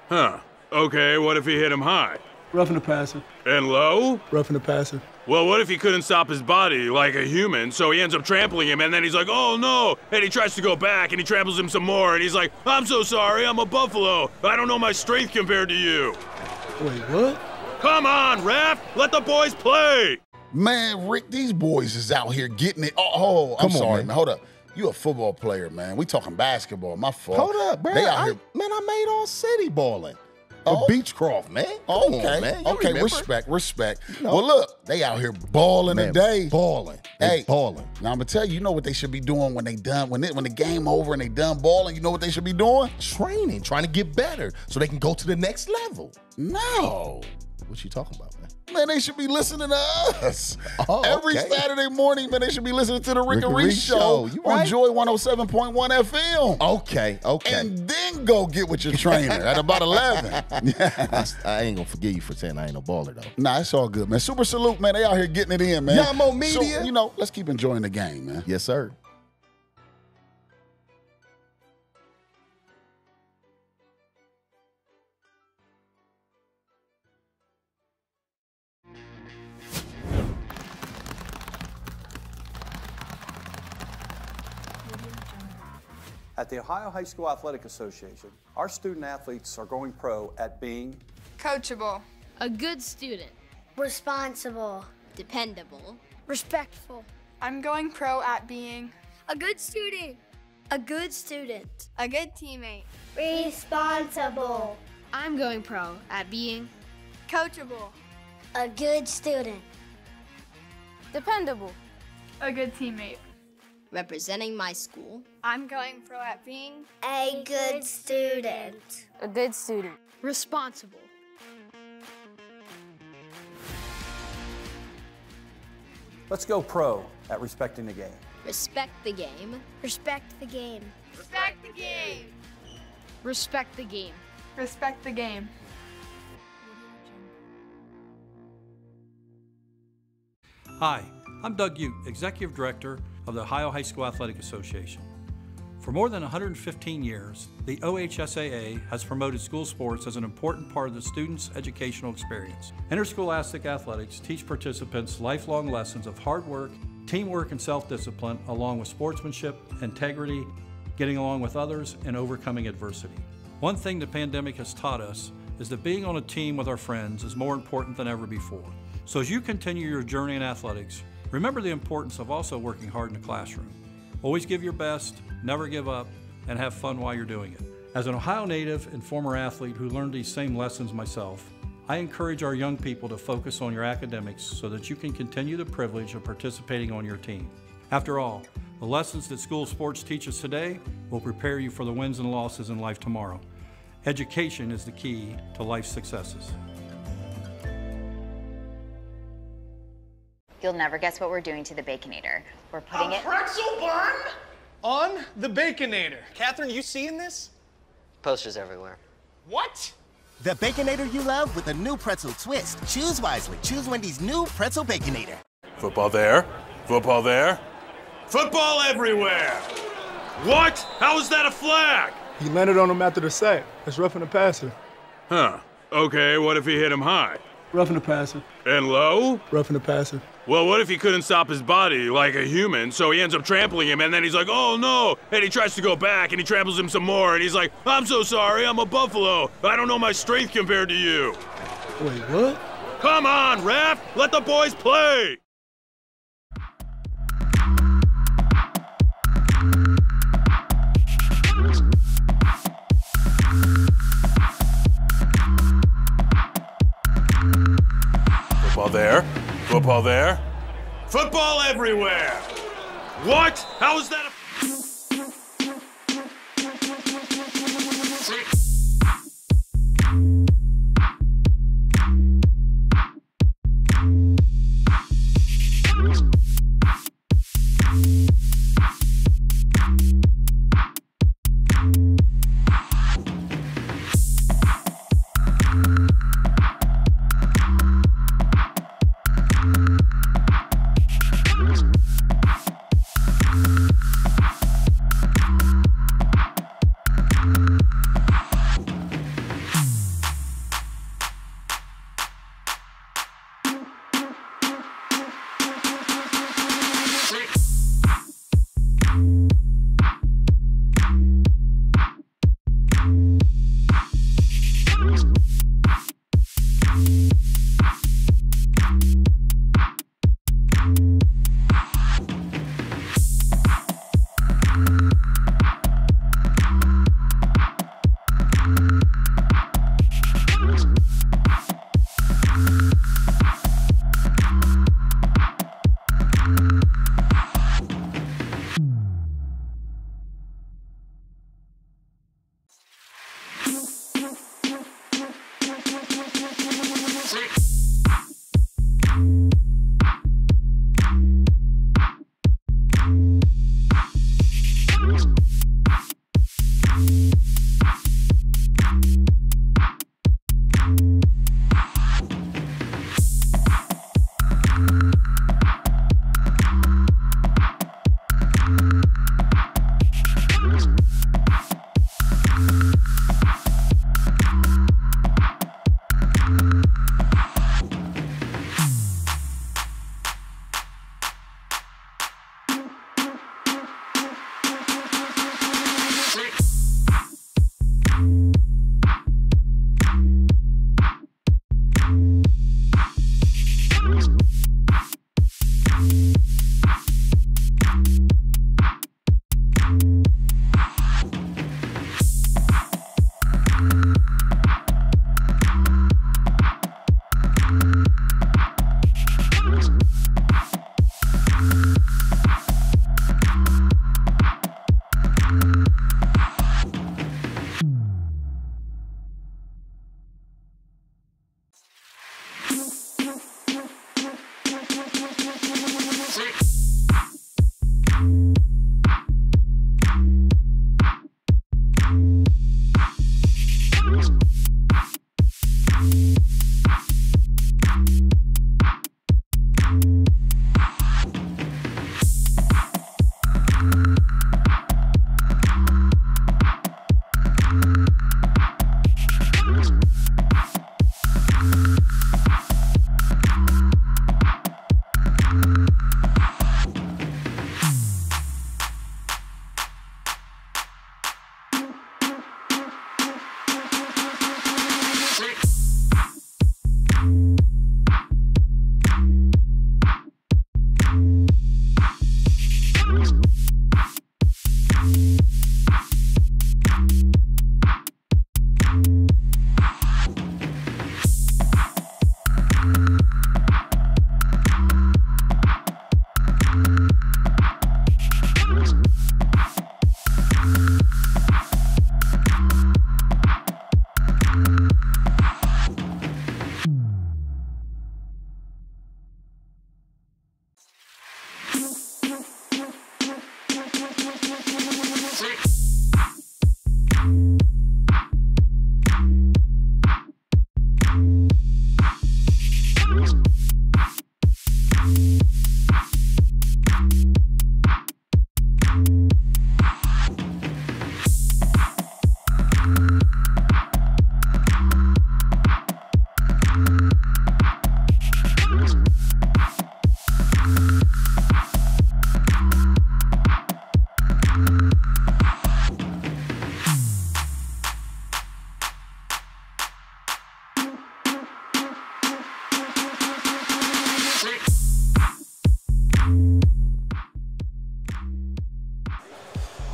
S1: Huh. Okay, what if he hit him high?
S10: Roughing the passer.
S1: And low?
S10: Roughing the passer.
S1: Well, what if he couldn't stop his body like a human, so he ends up trampling him, and then he's like, oh no, and he tries to go back, and he tramples him some more, and he's like, I'm so sorry, I'm a buffalo. I don't know my strength compared to you.
S10: Wait, what?
S1: Come on, ref, let the boys play.
S4: Man, Rick, these boys is out here getting it. Oh, I'm sorry, man. Hold up. You a football player, man. We talking basketball. My fault.
S5: Hold up, bro.
S4: They out here.
S5: Man, I made all city balling. Oh. Beechcroft, man. Come on, man. You
S4: Okay,
S5: remember?
S4: respect. Well, look, they out here balling today.
S5: Balling.
S4: Hey,
S5: balling.
S4: Now I'm gonna tell you, you know what they should be doing when they done when the game over and they done balling. You know what they should be doing?
S5: Training, trying to get better so they can go to the next level.
S4: No.
S5: What you talking about, man?
S4: Man, they should be listening to us.
S5: Oh,
S4: Every
S5: okay.
S4: Saturday morning, man, they should be listening to the Rick and
S5: Reese
S4: Reese Show
S5: You
S4: on
S5: right?
S4: Joy 107.1 FM.
S5: Okay.
S4: And then go get with your trainer at about 11.
S5: I ain't gonna forgive you for saying I ain't no baller, though.
S4: Nah, it's all good, man. Super salute, man. They out here getting it in, man.
S5: Yamo Media.
S4: So, let's keep enjoying the game, man.
S5: Yes, sir.
S11: At the Ohio High School Athletic Association, our student athletes are going pro at being
S12: coachable,
S13: a good student,
S12: responsible,
S13: dependable,
S12: respectful. I'm going pro at being a good student, a good teammate,
S14: responsible.
S13: I'm going pro at being
S12: coachable,
S14: a good student,
S12: dependable, a good teammate.
S13: Representing my school.
S12: I'm going pro at being
S14: a good student,
S12: a good student,
S13: responsible.
S11: Let's go pro at respecting the game.
S13: Respect the game.
S14: respect the game,
S12: respect the game,
S13: Respect the game.
S12: respect the game.
S15: Hi, I'm Doug Ute, Executive Director of the Ohio High School Athletic Association. For more than 115 years, the OHSAA has promoted school sports as an important part of the student's educational experience. Interscholastic athletics teach participants lifelong lessons of hard work, teamwork, and self-discipline, along with sportsmanship, integrity, getting along with others, and overcoming adversity. One thing the pandemic has taught us is that being on a team with our friends is more important than ever before. So as you continue your journey in athletics, remember the importance of also working hard in the classroom. Always give your best, never give up, and have fun while you're doing it. As an Ohio native and former athlete who learned these same lessons myself, I encourage our young people to focus on your academics so that you can continue the privilege of participating on your team. After all, the lessons that school sports teach us today will prepare you for the wins and losses in life tomorrow. Education is the key to life's successes.
S6: You'll never guess what we're doing to the Baconator. We're putting it
S7: pretzel bun on the Baconator. Catherine, you seeing this?
S8: Posters everywhere.
S7: What?
S9: The Baconator you love with a new pretzel twist. Choose wisely. Choose Wendy's new pretzel Baconator.
S1: Football there. Football there. Football everywhere! What? How is that a flag?
S10: He landed on him after the sack. That's roughing the passer.
S1: Huh. Okay, what if he hit him high?
S10: Roughing the passer.
S1: And low?
S10: Roughing the passer.
S1: Well, what if he couldn't stop his body like a human, so he ends up trampling him, and then he's like, oh no! And he tries to go back, and he tramples him some more, and he's like, I'm so sorry, I'm a buffalo. I don't know my strength compared to you.
S10: Wait, what?
S1: Come on, ref! Let the boys play! Football there. Football there. Football everywhere! What? How is that a...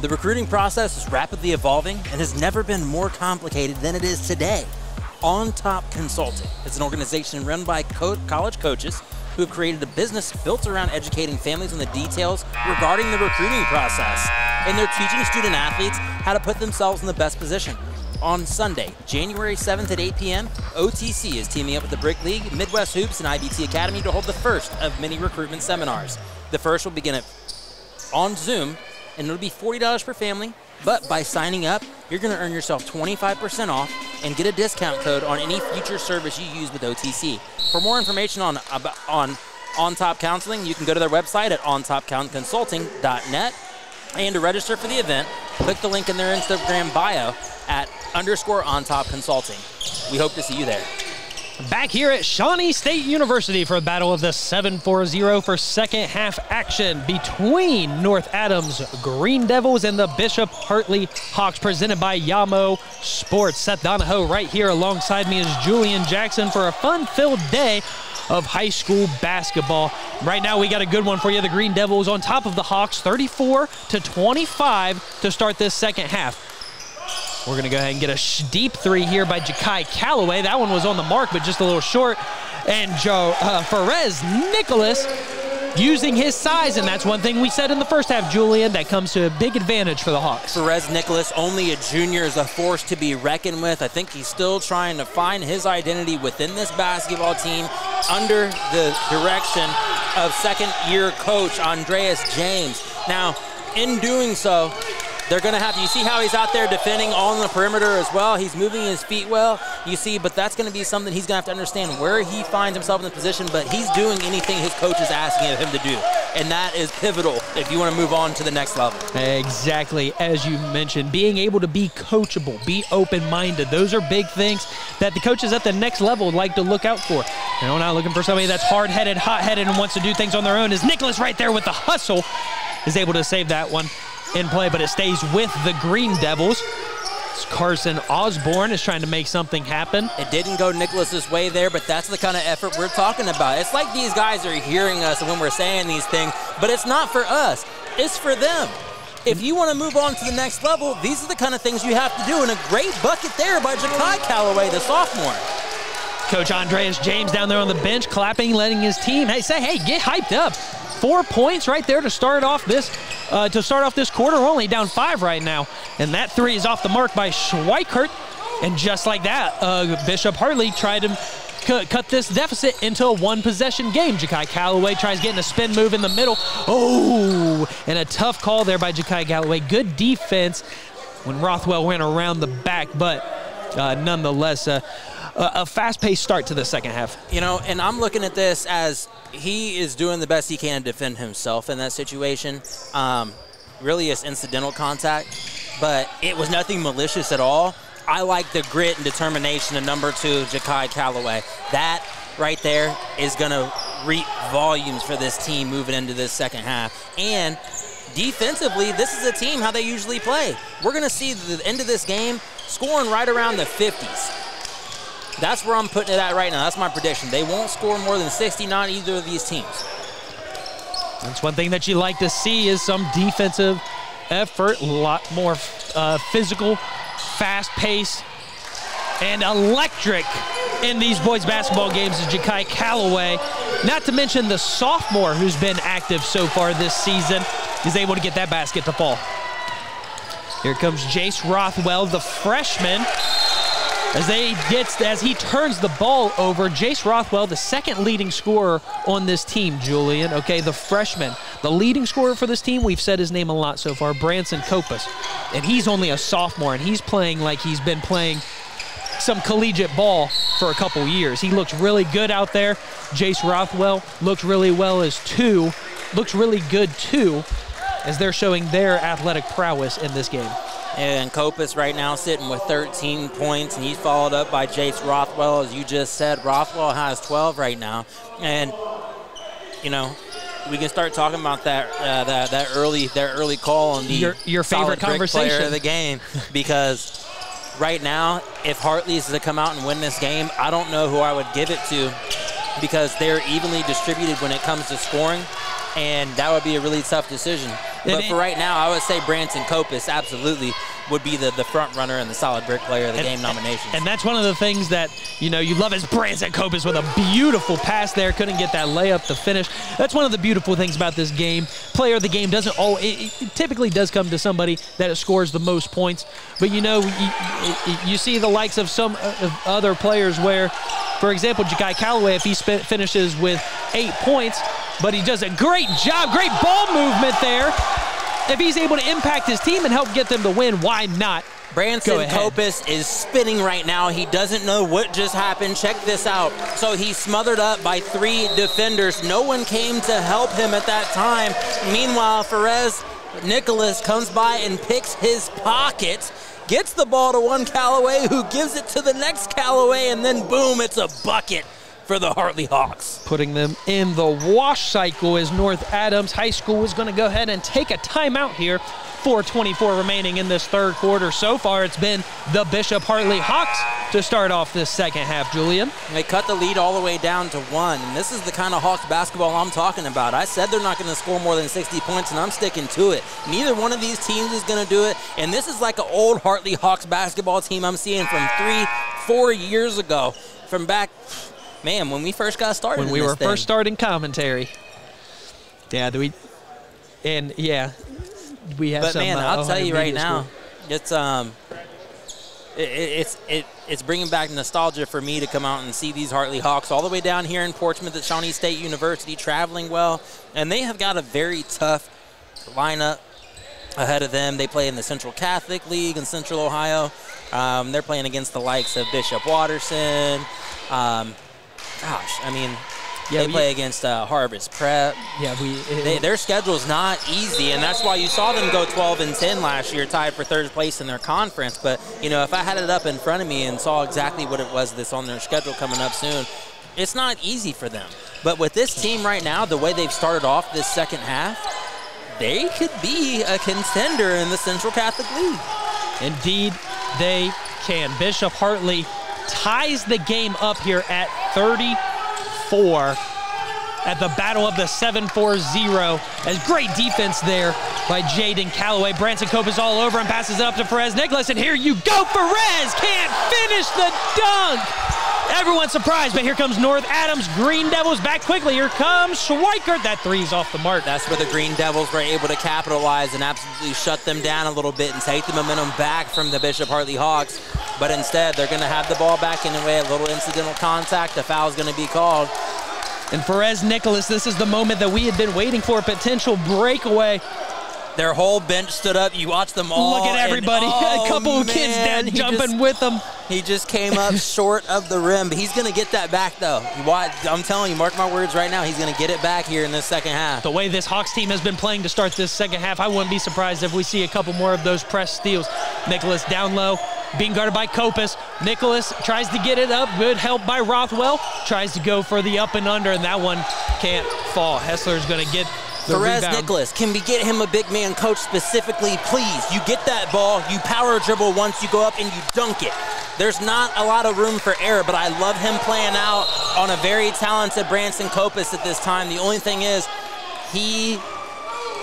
S3: The recruiting process is rapidly evolving and has never been more complicated than it is today. On Top Consulting is an organization run by college coaches who have created a business built around educating families on the details regarding the recruiting process. And they're teaching student athletes how to put themselves in the best position. On Sunday, January 7th at 8 p.m., OTC is teaming up with the Brick League, Midwest Hoops, and IBT Academy to hold the first of many recruitment seminars. The first will begin on Zoom, and it'll be $40 per family, but by signing up, you're going to earn yourself 25% off and get a discount code on any future service you use with OTC. For more information on Top Counseling, you can go to their website at ontopconsulting.net. And to register for the event, click the link in their Instagram bio at _ontopconsulting. We hope to see you there.
S2: Back here at Shawnee State University for a battle of the 7-4-0 for second half action between North Adams Green Devils and the Bishop Hartley Hawks, presented by Yamo Sports. Seth Donahoe right here alongside me is Julian Jackson for a fun-filled day of high school basketball. Right now we got a good one for you. The Green Devils on top of the Hawks, 34-25 to start this second half. We're going to go ahead and get a deep three here by Ja'Kai Calloway. That one was on the mark, but just a little short. And Perez Nicholas using his size, and that's one thing we said in the first half, Julian, that comes to a big advantage for the Hawks.
S3: Perez Nicholas, only a junior, is a force to be reckoned with. I think he's still trying to find his identity within this basketball team under the direction of second-year coach Andreas James. Now, in doing so, they're going to have, you see how he's out there defending on the perimeter as well. He's moving his feet well, you see, but that's going to be something he's going to have to understand where he finds himself in the position, but he's doing anything his coach is asking of him to do. And that is pivotal if you want to move on to the next level.
S2: Exactly, as you mentioned, being able to be coachable, be open-minded. Those are big things that the coaches at the next level like to look out for. You know, not looking for somebody that's hard-headed, hot-headed, and wants to do things on their own. Is Nicholas right there with the hustle, is able to save that one in play, but it stays with the Green Devils. Carson Osborne is trying to make something happen.
S3: It didn't go Nicholas's way there, but that's the kind of effort we're talking about. It's like these guys are hearing us when we're saying these things, but it's not for us. It's for them. If you want to move on to the next level, these are the kind of things you have to do, and a great bucket there by Ja'Kai Calloway, the sophomore.
S2: Coach Andreas James down there on the bench, clapping, letting his team say, hey, get hyped up. 4 points right there to start off this quarter. We're only down 5 right now, and that three is off the mark by Schweikert. And just like that, Bishop Hartley tried to cut this deficit into a one-possession game. Ja'Kai Calloway tries getting a spin move in the middle. Oh, and a tough call there by Ja'Kai Calloway. Good defense when Rothwell went around the back, but nonetheless, a fast-paced start to the second half.
S3: You know, and I'm looking at this as he is doing the best he can to defend himself in that situation. Really is incidental contact, but it was nothing malicious at all. I like the grit and determination of number 2, Ja'Kai Calloway. That right there is going to reap volumes for this team moving into this second half. And defensively, this is a team how they usually play. We're going to see the end of this game scoring right around the 50s. That's where I'm putting it at right now. That's my prediction. They won't score more than 60, not either of these teams.
S2: That's one thing that you like to see is some defensive effort, a lot more physical, fast-paced, and electric in these boys basketball games is Ja'Kai Calloway. Not to mention the sophomore who's been active so far this season is able to get that basket to fall. Here comes Jace Rothwell, the freshman. As he turns the ball over, Jace Rothwell, the second leading scorer on this team, Julian. Okay, the freshman. The leading scorer for this team, we've said his name a lot so far, Branson Copas. And he's only a sophomore, and he's playing like he's been playing some collegiate ball for a couple years. He looks really good out there. Jace Rothwell looks really well as two. Looks really good, too, as they're showing their athletic prowess in this game.
S3: And Copas right now sitting with 13 points, and he's followed up by Jace Rothwell, as you just said. Rothwell has 12 right now. And, you know, we can start talking about that early call on the
S2: your favorite conversation
S3: player of the game, because right now, if Hartley's to come out and win this game, I don't know who I would give it to, because they're evenly distributed when it comes to scoring, and that would be a really tough decision. But for right now, I would say Branson Copus absolutely would be the front runner and the solid brick player of the game nominations.
S2: And that's one of the things that, you love is Branson Copus with a beautiful pass there. Couldn't get that layup to finish. That's one of the beautiful things about this game. Player of the game doesn't it typically does come to somebody that scores the most points. But, you see the likes of some other players where, for example, Jakai Calloway, if he finishes with 8 points, but he does a great job, great ball movement there. If he's able to impact his team and help get them to win, why not?
S3: Branson Copus is spinning right now. He doesn't know what just happened. Check this out. So he's smothered up by 3 defenders. No one came to help him at that time. Meanwhile, Perez Nicholas comes by and picks his pocket, gets the ball to one Calloway, who gives it to the next Calloway, and then boom, it's a bucket for the Hartley Hawks.
S2: Putting them in the wash cycle as North Adams High School is going to go ahead and take a timeout here. 4:24 remaining in this third quarter. So far, it's been the Bishop Hartley Hawks to start off this second half, Julian.
S3: They cut the lead all the way down to 1, and this is the kind of Hawks basketball I'm talking about. I said they're not going to score more than 60 points, and I'm sticking to it. Neither one of these teams is going to do it, and this is like an old Hartley Hawks basketball team I'm seeing from 3-4 years ago, from back, man, when we first got started.
S2: When we were first starting commentary. Yeah, we have
S3: but
S2: some.
S3: Man, I'll tell you right now, it's bringing back nostalgia for me to come out and see these Hartley Hawks all the way down here in Portsmouth at Shawnee State University, traveling well, and they have got a very tough lineup ahead of them. They play in the Central Catholic League in Central Ohio. They're playing against the likes of Bishop Watterson. They play against Harvest Prep. Their schedule's not easy, and that's why you saw them go 12-10 last year, tied for third place in their conference. But, if I had it up in front of me and saw exactly what it was that's on their schedule coming up soon, it's not easy for them. But with this team right now, the way they've started off this second half, they could be a contender in the Central Catholic League.
S2: Indeed, they can. Bishop Hartley ties the game up here at 34 at the battle of the 7-4-0. As great defense there by Jaden Calloway. Branson Copus all over and passes it up to Perez Nicholas, and here you go. Perez can't finish the dunk. Everyone's surprised, but here comes North Adams. Green Devils back quickly. Here comes Schweikert. That three's off the mark.
S3: That's where the Green Devils were able to capitalize and absolutely shut them down a little bit and take the momentum back from the Bishop Hartley Hawks. But instead, they're going to have the ball back anyway. A little incidental contact. A foul's going to be called.
S2: And Perez Nicholas, this is the moment that we had been waiting for, a potential breakaway.
S3: Their whole bench stood up. You watch them all.
S2: Look at everybody. A couple of kids down jumping with them.
S3: He just came up short of the rim, but he's going to get that back, though. I'm telling you, mark my words right now, he's going to get it back here in this second half.
S2: The way this Hawks team has been playing to start this second half, I wouldn't be surprised if we see a couple more of those press steals. Nicholas down low, being guarded by Copus. Nicholas tries to get it up. Good help by Rothwell. Tries to go for the up and under, and that one can't fall. Hessler's going to get
S3: Perez Nicholas, can we get him a big man coach specifically, please? You get that ball, you power dribble once, you go up and you dunk it. There's not a lot of room for error, but I love him playing out on a very talented Branson Copus at this time. The only thing is, he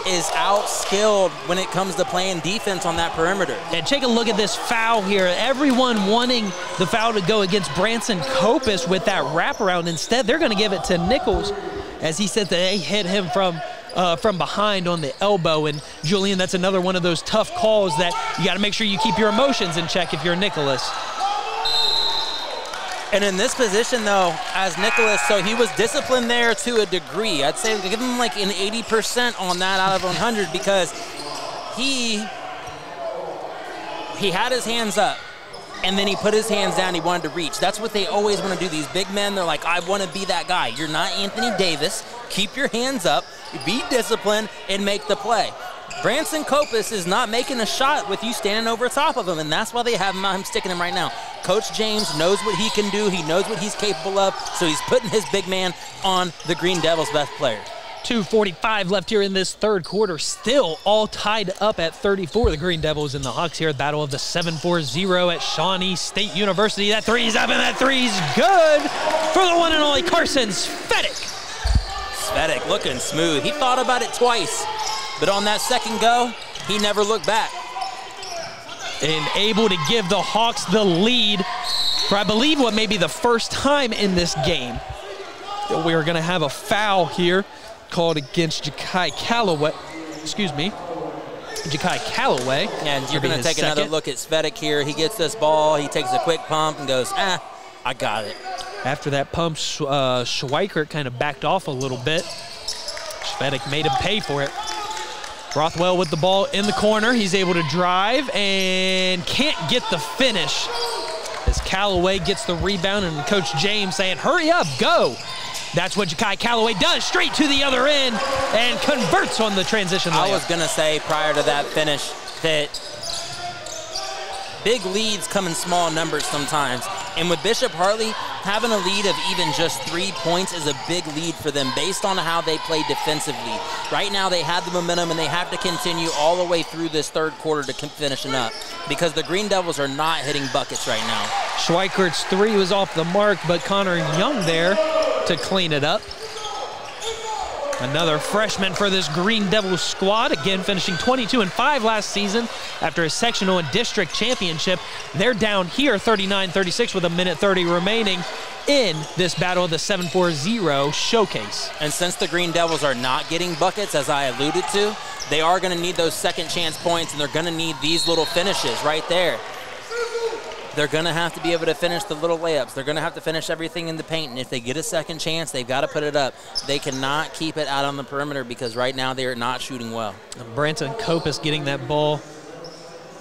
S3: is outskilled when it comes to playing defense on that perimeter.
S2: And take a look at this foul here. Everyone wanting the foul to go against Branson Copus with that wraparound. Instead, they're going to give it to Nichols, as he said that they hit him from behind on the elbow. And Julian, that's another one of those tough calls that you got to make sure you keep your emotions in check if you're Nicholas.
S3: And in this position, though, as Nicholas, so he was disciplined there to a degree. I'd say give him like an 80% on that out of 100, because he had his hands up, and then he put his hands down. He wanted to reach. That's what they always want to do. These big men, they're like, I want to be that guy. You're not Anthony Davis. Keep your hands up, be disciplined, and make the play. Branson Copus is not making a shot with you standing over top of him, and that's why they have him sticking him right now. Coach James knows what he can do. He knows what he's capable of, so he's putting his big man on the Green Devils' best player.
S2: 2:45 left here in this third quarter. Still all tied up at 34. The Green Devils and the Hawks here at battle of the 7-4-0 at Shawnee State University. That three's up, and that three's good for the one and only Carson Svedek.
S3: Svedek looking smooth. He thought about it twice. But on that second go, he never looked back.
S2: And able to give the Hawks the lead for, I believe, what may be the first time in this game. We're going to have a foul here called against Ja'Kai Calloway. Excuse me. Ja'Kai Calloway.
S3: And you're going to take another look at Svedek here. He gets this ball. He takes a quick pump and goes, I got it.
S2: After that pump, Schweikert kind of backed off a little bit. Svedek made him pay for it. Rothwell with the ball in the corner. He's able to drive and can't get the finish as Calloway gets the rebound, and Coach James saying, hurry up, go. That's what Ja'Kai Calloway does, straight to the other end and converts on the transition layup.
S3: I was going to say prior to that finish that big leads come in small numbers sometimes. And with Bishop Hartley, having a lead of even just 3 points is a big lead for them based on how they play defensively. Right now they have the momentum and they have to continue all the way through this third quarter to finishing up because the Green Devils are not hitting buckets right now.
S2: Schweikert's three was off the mark, but Connor Young there to clean it up. Another freshman for this Green Devils squad, again finishing 22-5 last season after a sectional and district championship. They're down here 39-36 with 1:30 remaining in this battle of the 7-4-0 showcase.
S3: And since the Green Devils are not getting buckets, as I alluded to, they are going to need those second chance points, and they're going to need these little finishes right there. They're going to have to be able to finish the little layups. They're going to have to finish everything in the paint, and if they get a second chance, they've got to put it up. They cannot keep it out on the perimeter because right now they are not shooting well.
S2: Branson Kopis getting that ball,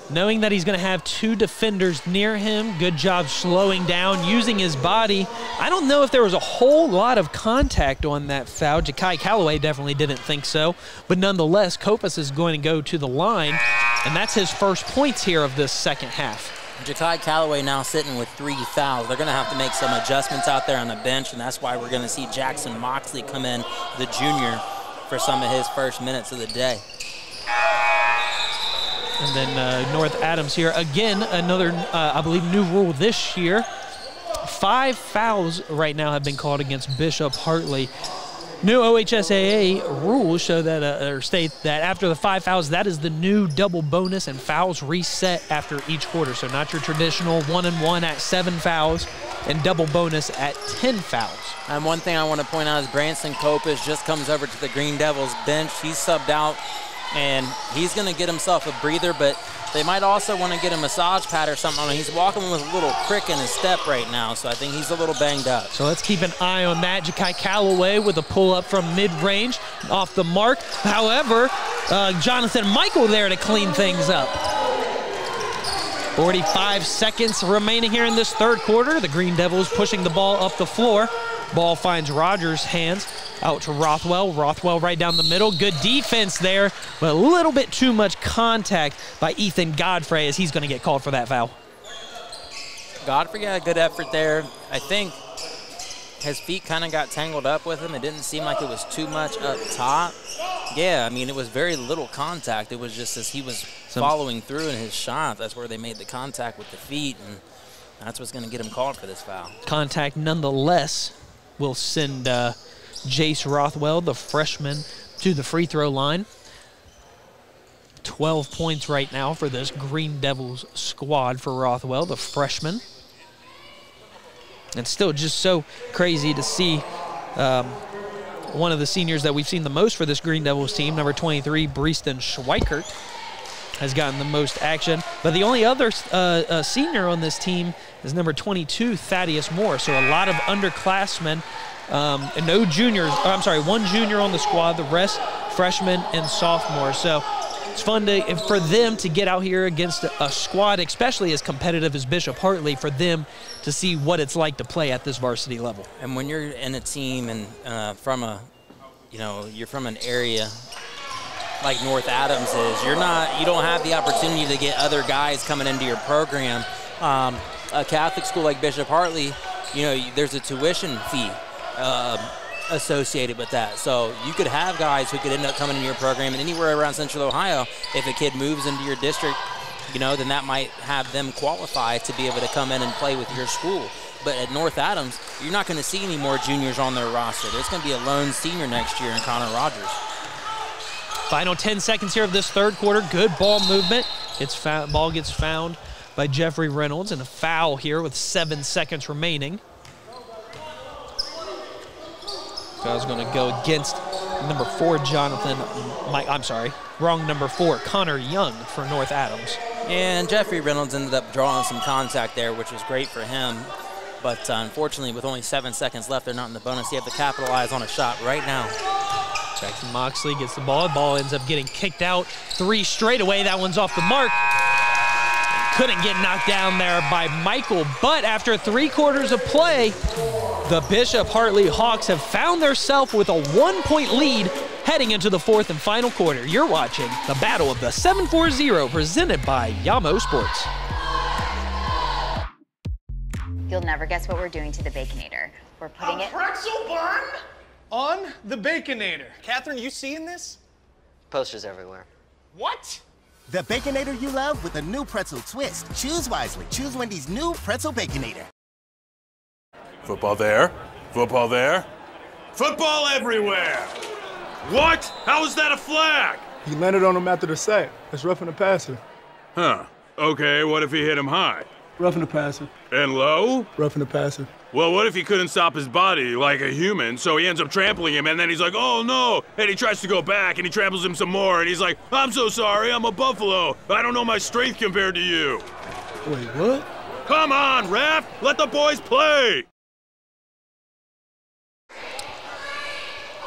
S2: knowing that he's going to have two defenders near him. Good job slowing down, using his body. I don't know if there was a whole lot of contact on that foul. Ja'Kai Calloway definitely didn't think so, but nonetheless, Kopis is going to go to the line, and that's his first points here of this second half.
S3: Ja'Kai Calloway now sitting with 3 fouls. They're going to have to make some adjustments out there on the bench, and that's why we're going to see Jackson Moxley come in, the junior, for some of his first minutes of the day.
S2: And then North Adams here. Again, another, I believe, new rule this year. 5 fouls right now have been called against Bishop Hartley. New OHSAA rules show that, or state that after the 5 fouls, that is the new double bonus, and fouls reset after each quarter. So not your traditional 1-and-1 at 7 fouls and double bonus at 10 fouls.
S3: And one thing I want to point out is Branson Kopis just comes over to the Green Devils bench. He's subbed out, and he's going to get himself a breather, but they might also want to get a massage pad or something on him. He's walking with a little crick in his step right now, so I think he's a little banged up.
S2: So let's keep an eye on that. Ja'Kai Calloway with a pull-up from mid-range, off the mark. However, Jonathan Michael there to clean things up. 45 seconds remaining here in this third quarter. The Green Devils pushing the ball up the floor. Ball finds Rogers' hands. Out to Rothwell. Rothwell right down the middle. Good defense there, but a little bit too much contact by Ethan Godfrey as he's going to get called for that foul.
S3: Godfrey got a good effort there. I think his feet kind of got tangled up with him. It didn't seem like it was too much up top. Yeah, I mean, it was very little contact. It was just as he was following through in his shot, that's where they made the contact with the feet, and that's what's going to get him called for this foul.
S2: Contact nonetheless will send Jace Rothwell, the freshman, to the free throw line. 12 points right now for this Green Devils squad for Rothwell, the freshman. And still just so crazy to see one of the seniors that we've seen the most for this Green Devils team, number 23, Breeston Schweikert, has gotten the most action. But the only other senior on this team is number 22, Thaddeus Moore. So a lot of underclassmen. And no juniors, one junior on the squad, the rest freshmen and sophomores. So it's fun for them to get out here against a squad, especially as competitive as Bishop Hartley, for them to see what it's like to play at this varsity level.
S3: And when you're in a team and you're from an area like North Adams is, you don't have the opportunity to get other guys coming into your program. A Catholic school like Bishop Hartley, there's a tuition fee associated with that. So you could have guys who could end up coming into your program, and anywhere around Central Ohio, if a kid moves into your district, then that might have them qualify to be able to come in and play with your school. But at North Adams, you're not going to see any more juniors on their roster. There's going to be a lone senior next year in Connor Rogers.
S2: Final 10 seconds here of this third quarter. Good ball movement. Ball gets found by Jeffrey Reynolds, and a foul here with 7 seconds remaining. Foul's going to go against number 4, number 4, Connor Young for North Adams.
S3: And Jeffrey Reynolds ended up drawing some contact there, which was great for him. But unfortunately, with only 7 seconds left, they're not in the bonus. You have to capitalize on a shot right now.
S2: Jackson Moxley gets the ball. The ball ends up getting kicked out. 3 straight away. That one's off the mark. Couldn't get knocked down there by Michael, but after 3 quarters of play, the Bishop Hartley Hawks have found themselves with a 1-point lead heading into the 4th and final quarter. You're watching the Battle of the 740 presented by Yamo Sports.
S6: You'll never guess what we're doing to the Baconator. We're putting it
S7: pretzel bun on the Baconator. Catherine, you seeing this?
S8: Posters everywhere.
S7: What?
S9: The Baconator you love with a new pretzel twist. Choose wisely. Choose Wendy's new Pretzel Baconator.
S1: Football there. Football there. Football everywhere! What? How is that a flag?
S10: He landed on him after the sack. That's roughing the passer.
S1: Huh. Okay, what if he hit him high?
S10: Roughing the passer.
S1: And low?
S10: Roughing the passer.
S1: Well, what if he couldn't stop his body like a human, so he ends up trampling him, and then he's like, oh no, and he tries to go back, and he tramples him some more, and he's like, I'm so sorry, I'm a buffalo. I don't know my strength compared to you.
S10: Wait, what?
S1: Come on, ref, let the boys play.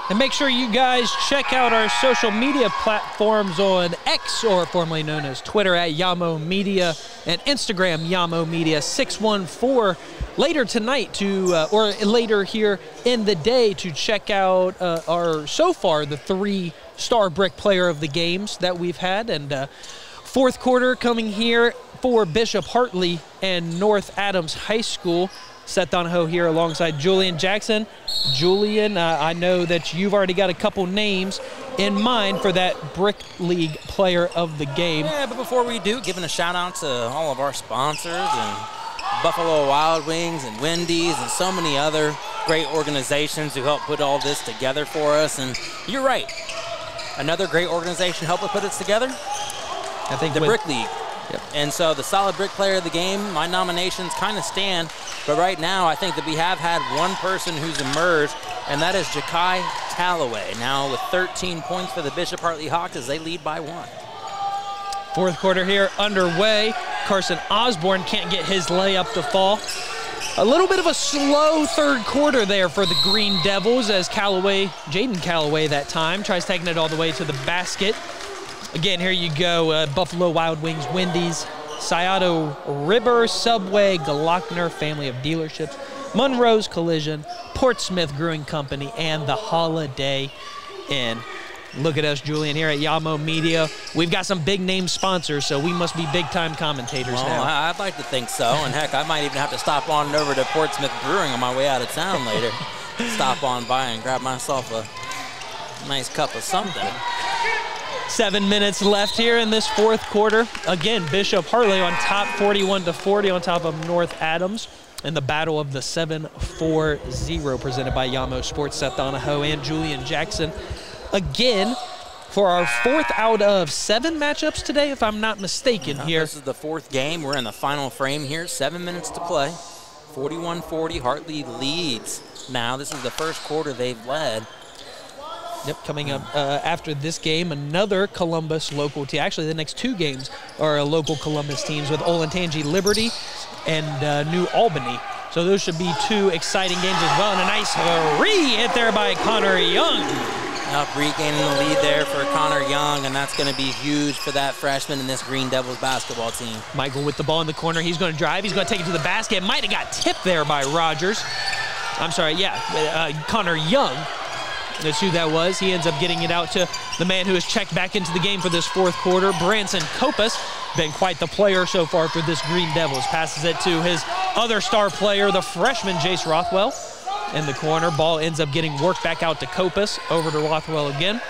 S2: And make sure you guys check out our social media platforms on X, or formerly known as Twitter, at Yamo Media, and Instagram, Yamo Media 614. Later tonight or later here in the day to check out the 3-star brick player of the games that we've had. And 4th quarter coming here for Bishop Hartley and North Adams High School. Seth Donahoe here alongside Julian Jackson. Julian, I know that you've already got a couple names in mind for that Brick League player of the game.
S3: Yeah, but before we do, giving a shout out to all of our sponsors and Buffalo Wild Wings and Wendy's and so many other great organizations who help put all this together for us. And you're right, another great organization helped put this together,
S2: I think
S3: the Brick League. Yep. And so the solid brick player of the game, my nominations kind of stand, but right now I think that we have had one person who's emerged, and that is Jakai Calloway. Now with 13 points for the Bishop Hartley Hawks as they lead by 1.
S2: 4th quarter here underway. Carson Osborne can't get his layup to fall. A little bit of a slow 3rd quarter there for the Green Devils as Jaden Calloway that time, tries taking it all the way to the basket. Again, here you go, Buffalo Wild Wings, Wendy's, Scioto River, Subway, Glockner family of dealerships, Monroe's Collision, Portsmouth Brewing Company, and the Holiday Inn. Look at us, Julian, here at Yamo Media. We've got some big-name sponsors, so we must be big-time commentators now.
S3: I'd like to think so, and heck, I might even have to stop on over to Portsmouth Brewing on my way out of town later. Stop on by and grab myself a nice cup of something.
S2: 7 minutes left here in this 4th quarter. Again, Bishop Hartley on top, 41-40 on top of North Adams in the Battle of the 740 presented by Yamo Sports. Seth Donahoe and Julian Jackson. Again, for our 4th out of 7 matchups today, if I'm not mistaken here.
S3: This is the 4th game. We're in the final frame here. 7 minutes to play. 41-40. Hartley leads. Now, this is the 1st quarter they've led.
S2: Yep, coming up after this game, another Columbus local team. Actually, the next 2 games are local Columbus teams with Olentangy Liberty and New Albany. So those should be 2 exciting games as well. And a nice re-hit there by Connor Young.
S3: Up regaining the lead there for Connor Young, and that's going to be huge for that freshman in this Green Devils basketball team.
S2: Michael with the ball in the corner. He's going to drive. He's going to take it to the basket. Might have got tipped there by Rogers. I'm sorry, yeah, Connor Young. That's who that was. He ends up getting it out to the man who has checked back into the game for this 4th quarter, Branson Copas. Been quite the player so far for this Green Devils. Passes it to his other star player, the freshman, Jace Rothwell. In the corner, ball ends up getting worked back out to Copas. Over to Rothwell again.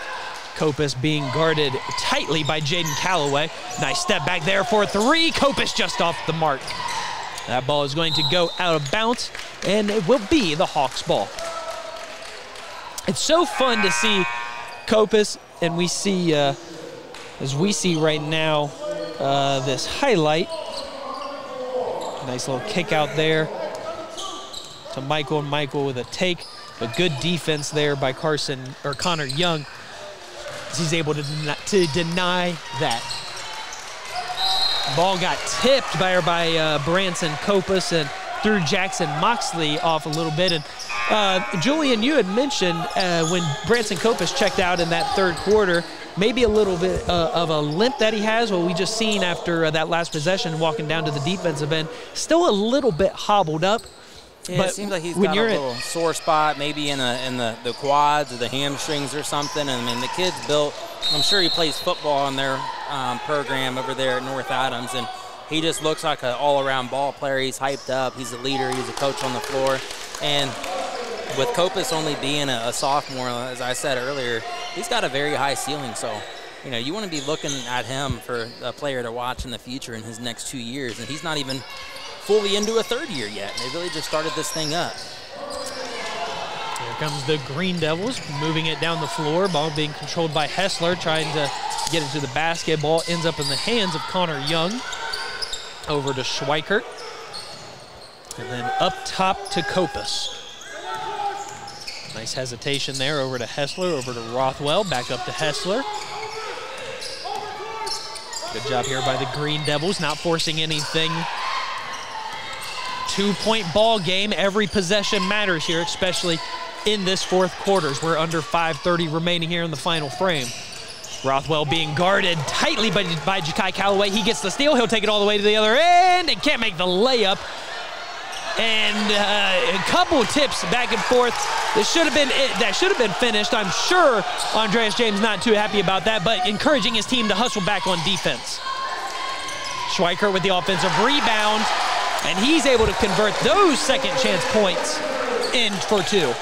S2: Copas being guarded tightly by Jaden Calloway. Nice step back there for 3. Copas just off the mark. That ball is going to go out of bounds, and it will be the Hawks' ball. It's so fun to see Copas and we see, as we see right now, this highlight. Nice little kick out there to Michael, and Michael with a take. But good defense there by Connor Young, as he's able to deny that. Ball got tipped by Branson Copas and threw Jackson Moxley off a little bit. And Julian, you had mentioned when Branson Copas checked out in that third quarter, maybe a little bit of a limp that he has. Well, we just seen after that last possession walking down to the defensive end, still a little bit hobbled up.
S3: Yeah,
S2: but
S3: it seems like he's got a little sore spot, maybe in the quads or the hamstrings or something. And I mean, the kid's built. I'm sure he plays football in their program over there at North Adams, and he just looks like an all-around ball player. He's hyped up. He's a leader. He's a coach on the floor. And with Copas only being a sophomore, as I said earlier, he's got a very high ceiling. So, you know, you want to be looking at him for a player to watch in the future in his next 2 years. And he's not even fully into a third year yet. They really just started this thing up.
S2: Here comes the Green Devils, moving it down the floor. Ball being controlled by Hessler, trying to get it to the basket. Ball ends up in the hands of Connor Young. Over to Schweikert. And then up top to Copas. Nice hesitation there, over to Hessler, over to Rothwell, back up to Hessler. Good job here by the Green Devils, not forcing anything. 2-point ball game. Every possession matters here, especially in this fourth quarter. We're under 5:30 remaining here in the final frame. Rothwell being guarded tightly by Ja'Kai Calloway. He gets the steal. He'll take it all the way to the other end and can't make the layup. And a couple of tips back and forth. That should have been finished. I'm sure Andreas James not too happy about that, but encouraging his team to hustle back on defense. Schweikert with the offensive rebound, and he's able to convert those second chance points in for two.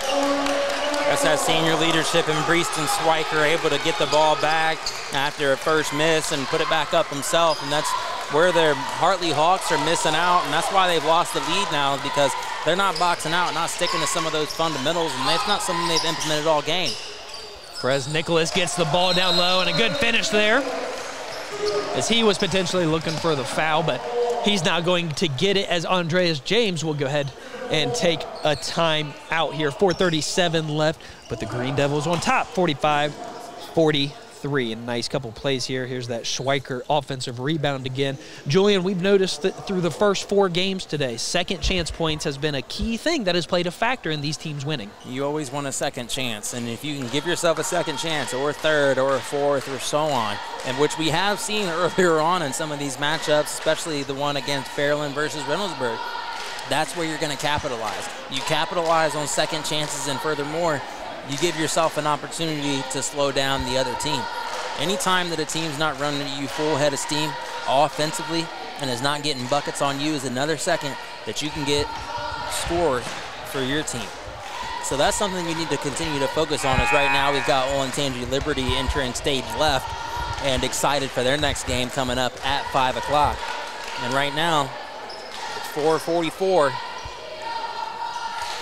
S3: That's that senior leadership in Breeston Schweikert, able to get the ball back after a first miss and put it back up himself. And that's where their Hartley Hawks are missing out, and that's why they've lost the lead now, because they're not boxing out, not sticking to some of those fundamentals, and that's not something they've implemented all game.
S2: Perez Nicholas gets the ball down low, and a good finish there, as he was potentially looking for the foul, but he's now going to get it, as Andreas James will go ahead and take a time out here. 4:37 left, but the Green Devils on top, 45-43. A nice couple plays here. Here's that Schweikert offensive rebound again. Julian, we've noticed that through the first 4 games today, second chance points has been a key thing that has played a factor in these teams winning.
S3: You always want a second chance, and if you can give yourself a second chance, or a third, or a fourth, or so on, and which we have seen earlier on in some of these matchups, especially the one against Fairland versus Reynoldsburg, that's where you're going to capitalize. You capitalize on second chances, and furthermore, you give yourself an opportunity to slow down the other team. Anytime that a team's not running at you full head of steam offensively and is not getting buckets on you, is another second that you can get scores for your team. So that's something you need to continue to focus on, as right now we've got Olentangy Liberty entering stage left and excited for their next game coming up at 5 o'clock. And right now, it's 4:44.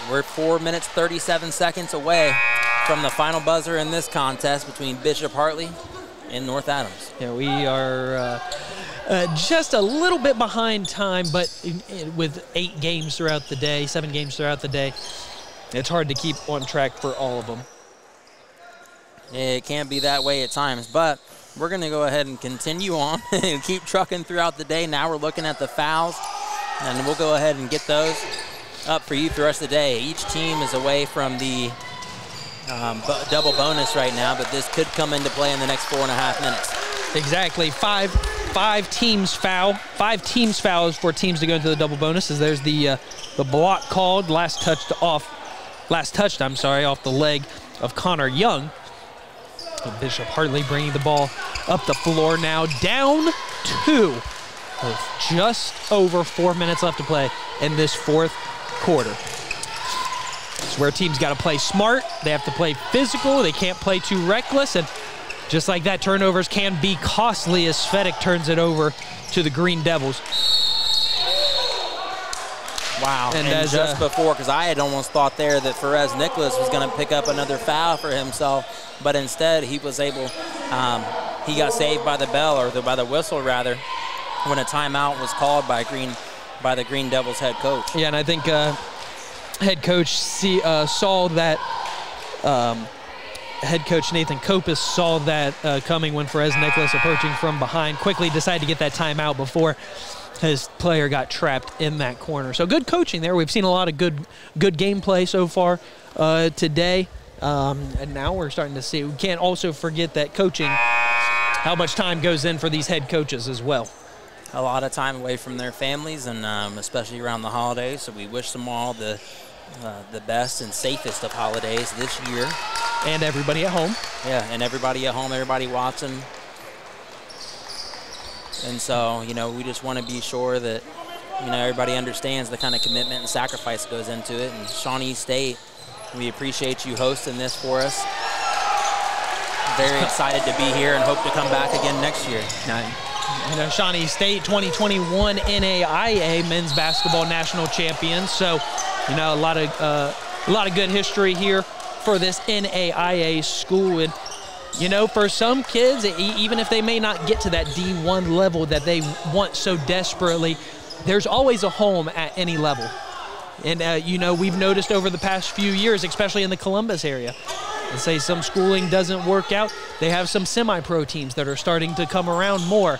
S3: We're 4 minutes, 37 seconds away from the final buzzer in this contest between Bishop Hartley and North Adams.
S2: Yeah, we are just a little bit behind time, but with 8 games throughout the day, 7 games throughout the day, it's hard to keep on track for all of them.
S3: It can be that way at times, but we're going to go ahead and continue on and keep trucking throughout the day. Now we're looking at the fouls, and we'll go ahead and get those up for you for the rest of the day. Each team is away from the double bonus right now, but this could come into play in the next 4.5 minutes.
S2: Exactly. Five teams foul. 5 teams fouls for teams to go into the double bonus, as there's the block called, last touched off the leg of Connor Young. And Bishop Hartley bringing the ball up the floor now, down 2 with just over 4 minutes left to play in this fourth quarter. It's where teams got to play smart. They have to play physical. They can't play too reckless. And just like that, turnovers can be costly, as Svedek turns it over to the Green Devils.
S3: Wow, and just before, because I had almost thought there that Perez Nicholas was going to pick up another foul for himself, but instead he was able, he got saved by the bell, or by the whistle rather, when a timeout was called by the Green Devils head coach.
S2: Yeah, and I think head coach saw that, head coach Nathan Kopis saw that coming when Perez Nicholas approaching from behind, quickly decided to get that timeout before his player got trapped in that corner. So good coaching there. We've seen a lot of good gameplay so far today. And now we're starting to see, we can't also forget that coaching, how much time goes in for these head coaches as well.
S3: A lot of time away from their families, and especially around the holidays. So we wish them all the best and safest of holidays this year.
S2: And everybody at home.
S3: Yeah, and everybody at home, everybody watching. And so, you know, we just want to be sure that, you know, everybody understands the kind of commitment and sacrifice that goes into it. And Shawnee State, we appreciate you hosting this for us. Very excited to be here and hope to come back again next year.
S2: You know, Shawnee State 2021 NAIA men's basketball national champions. So, you know, a lot of good history here for this NAIA school. And, you know, for some kids, even if they may not get to that D1 level that they want so desperately, there's always a home at any level. And, you know, we've noticed over the past few years, especially in the Columbus area, and say some schooling doesn't work out, they have some semi-pro teams that are starting to come around more.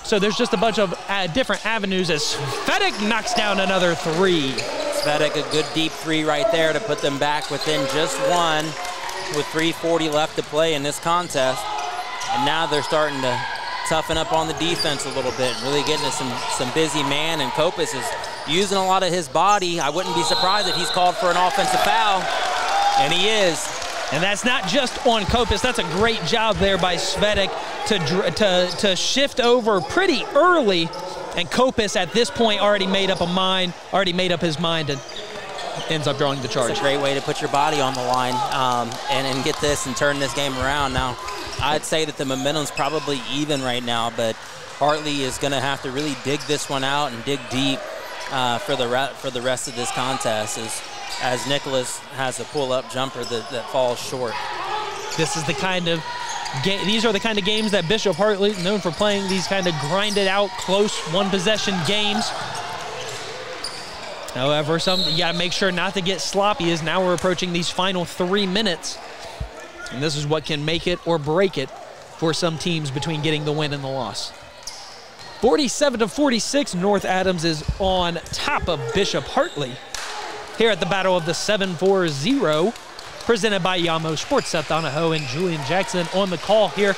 S2: So there's just a bunch of different avenues as Svedek knocks down another three.
S3: Svedek, a good deep three right there to put them back within just one with 3:40 left to play in this contest. And now they're starting to toughen up on the defense a little bit, really getting to some busy man, and Kopis is using a lot of his body. I wouldn't be surprised if he's called for an offensive foul, and he is.
S2: And that's not just on Kopis. That's a great job there by Svedek to shift over pretty early. And Kopis at this point already made up his mind and ends up drawing the charge.
S3: It's a great way to put your body on the line and get this and turn this game around. Now, I'd say that the momentum's probably even right now, but Hartley is going to have to really dig this one out and dig deep for the rest of this contest as Nicholas has a pull-up jumper that falls short.
S2: These are the kind of games that Bishop Hartley is known for playing, these kind of grinded out, close one-possession games. However, you got to make sure not to get sloppy as now we're approaching these final 3 minutes. And this is what can make it or break it for some teams between getting the win and the loss. 47-46, North Adams is on top of Bishop Hartley here at the Battle of the 740, presented by Yamo Sports. Seth Donahoe and Julian Jackson on the call here.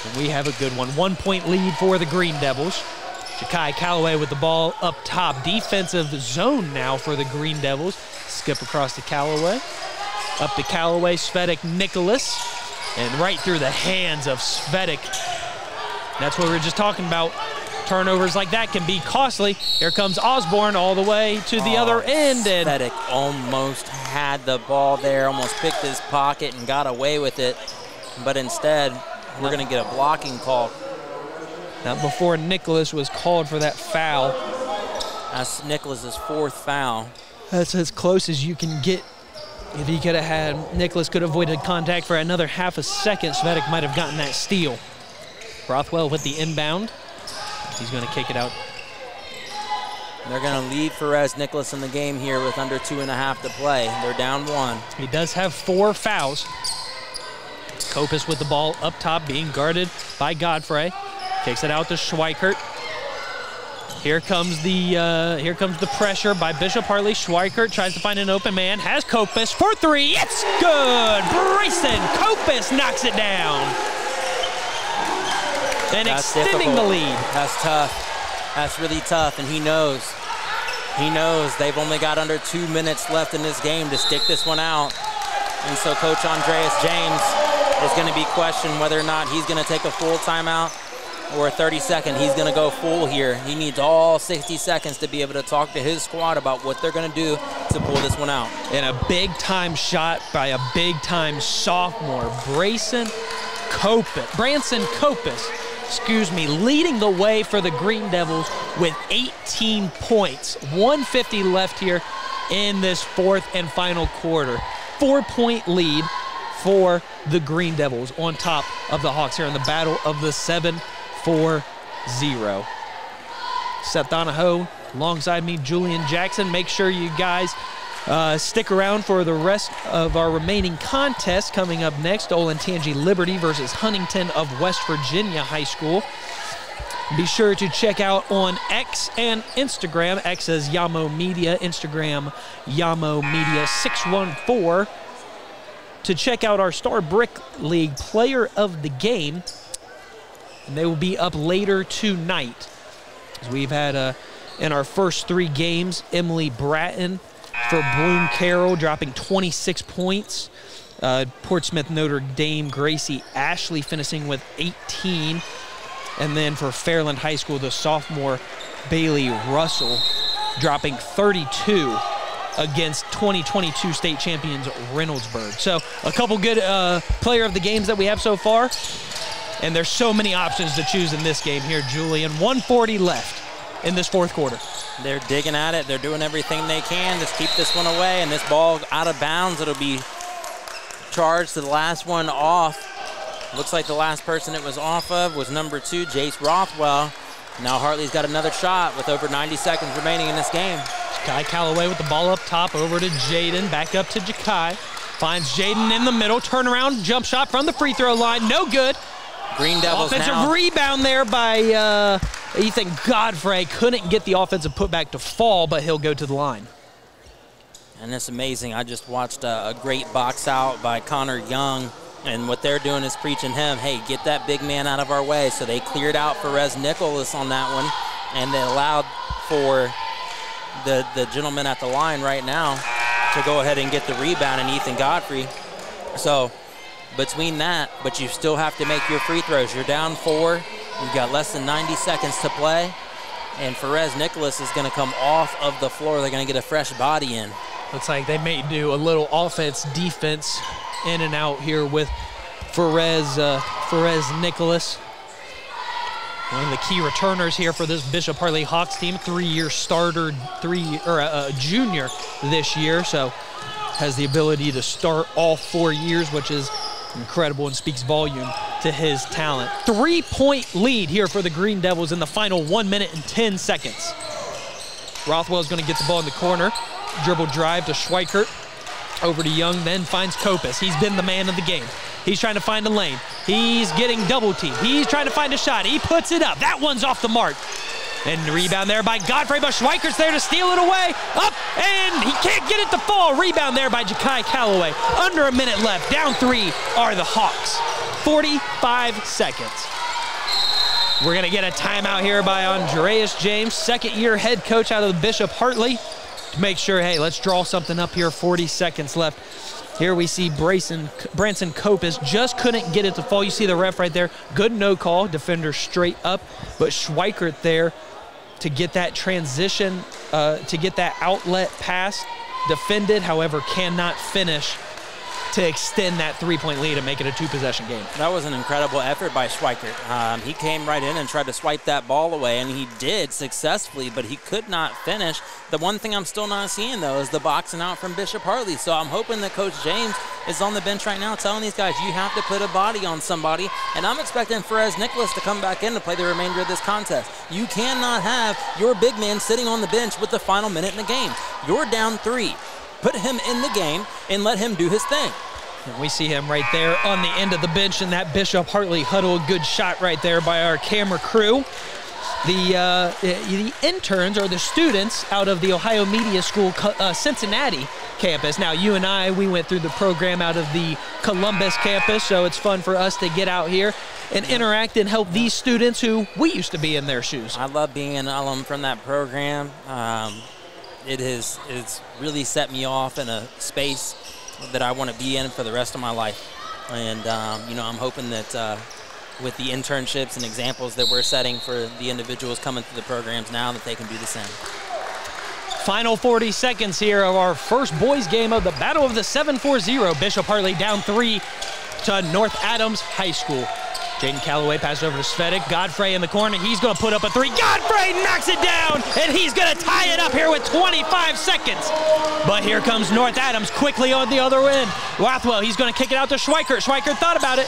S2: And we have a good one. 1 point lead for the Green Devils. Ja'Kai Calloway with the ball up top. Defensive zone now for the Green Devils. Skip across to Calloway. Up to Calloway, Svedek Nicholas. And right through the hands of Svedek. That's what we were just talking about. Turnovers like that can be costly. Here comes Osborne all the way to the other end. And
S3: Svedek almost had the ball there, almost picked his pocket and got away with it. But instead, we're going to get a blocking call.
S2: Now, before Nicholas was called for that foul.
S3: That's Nicholas's fourth foul.
S2: That's as close as you can get. If he could have had, Nicholas could have avoided contact for another half a second, Svedek might have gotten that steal. Rothwell with the inbound. He's going to kick it out.
S3: They're going to leave Perez Nicholas in the game here with under 2.5 to play. They're down 1.
S2: He does have 4 fouls. Kopis with the ball up top, being guarded by Godfrey. Kicks it out to Schweikert. Here comes the pressure by Bishop Hartley. Schweikert tries to find an open man. Has Kopis for 3. It's good. Brayson Kopis knocks it down. And
S3: that's
S2: extending
S3: difficult.
S2: The lead.
S3: That's tough. That's really tough, and he knows. He knows they've only got under 2 minutes left in this game to stick this one out. And so Coach Andreas James is going to be questioned whether or not he's going to take a full timeout or a 30-second. He's going to go full here. He needs all 60 seconds to be able to talk to his squad about what they're going to do to pull this one out.
S2: And a big-time shot by a big-time sophomore, Branson Kopis, leading the way for the Green Devils with 18 points. 150 left here in this fourth and final quarter. 4-point lead for the Green Devils on top of the Hawks here in the battle of the 7-4-0. Seth Donahoe alongside me, Julian Jackson. Make sure you guys stick around for the rest of our remaining contests coming up next. Olentangy Liberty versus Huntington of West Virginia High School. Be sure to check out on X and Instagram. X as Yamo Media, Instagram Yamo Media 614 to check out our Star Brick League Player of the Game. And they will be up later tonight. As we've had in our first 3 games, Emily Bratton for Bloom Carroll dropping 26 points. Portsmouth Notre Dame Gracie Ashley finishing with 18. And then for Fairland High School, the sophomore Bailey Russell dropping 32 against 2022 state champions Reynoldsburg. So a couple good player of the games that we have so far. And there's so many options to choose in this game here, Julian. 140 left in this fourth quarter.
S3: They're digging at it. They're doing everything they can. Just keep this one away. And this ball out of bounds. It'll be charged to the last one off. Looks like the last person it was off of was number 2, Jace Rothwell. Now Hartley's got another shot with over 90 seconds remaining in this game.
S2: Jakai Callaway with the ball up top, over to Jaden, back up to Jakai. Finds Jaden in the middle, turnaround, jump shot from the free throw line, no good.
S3: Green Devils
S2: offensive
S3: now.
S2: Rebound there by Ethan Godfrey. Couldn't get the offensive putback to fall, but he'll go to the line.
S3: And it's amazing. I just watched a great box out by Connor Young. And what they're doing is preaching him, hey, get that big man out of our way. So they cleared out Perez Nicholas on that one. And they allowed for the gentleman at the line right now to go ahead and get the rebound, and Ethan Godfrey. So between that, but you still have to make your free throws. You're down 4. You've got less than 90 seconds to play. And Perez Nicholas is going to come off of the floor. They're going to get a fresh body in.
S2: Looks like they may do a little offense-defense in and out here with Perez Nicholas. One of the key returners here for this Bishop Hartley Hawks team, 3-year starter, junior this year, so has the ability to start all 4 years, which is incredible and speaks volume to his talent. 3-point lead here for the Green Devils in the final 1 minute and 10 seconds. Rothwell's going to get the ball in the corner. Dribble drive to Schweikert. Over to Young, then finds Kopis. He's been the man of the game. He's trying to find a lane. He's getting double teamed. He's trying to find a shot. He puts it up. That one's off the mark. And the rebound there by Godfrey, but Schweikert's there to steal it away. Up, and he can't get it to fall. Rebound there by Jakai Callaway. Under a minute left. Down 3 are the Hawks. 45 seconds. We're going to get a timeout here by Andreas James, second-year head coach out of the Bishop Hartley, to make sure, hey, let's draw something up here. 40 seconds left. Here we see Branson Kopis just couldn't get it to fall. You see the ref right there. Good no call. Defender straight up. But Schweikert there to get that transition, to get that outlet pass defended, however, cannot finish to extend that 3-point lead and make it a 2-possession game.
S3: That was an incredible effort by Schweikert. He came right in and tried to swipe that ball away, and he did successfully, but he could not finish. The one thing I'm still not seeing, though, is the boxing out from Bishop Hartley. So I'm hoping that Coach James is on the bench right now telling these guys, you have to put a body on somebody, and I'm expecting Perez Nicholas to come back in to play the remainder of this contest. You cannot have your big man sitting on the bench with the final minute in the game. You're down 3. Put him in the game and let him do his thing.
S2: And we see him right there on the end of the bench in that Bishop Hartley huddle. A good shot right there by our camera crew. The interns are the students out of the Ohio Media School Cincinnati campus. Now, you and I, we went through the program out of the Columbus campus, so it's fun for us to get out here and interact and help these students who we used to be in their shoes.
S3: I love being an alum from that program. It's really set me off in a space that I want to be in for the rest of my life. And, I'm hoping that with the internships and examples that we're setting for the individuals coming through the programs now, that they can do the same.
S2: Final 40 seconds here of our first boys game of the Battle of the 7-4-0. Bishop Hartley down 3 to North Adams High School. Jaden Calloway passes over to Svetic. Godfrey in the corner. He's going to put up a three. Godfrey knocks it down, and he's going to tie it up here with 25 seconds. But here comes North Adams quickly on the other end. Rothwell, he's going to kick it out to Schweikert. Schweikert thought about it.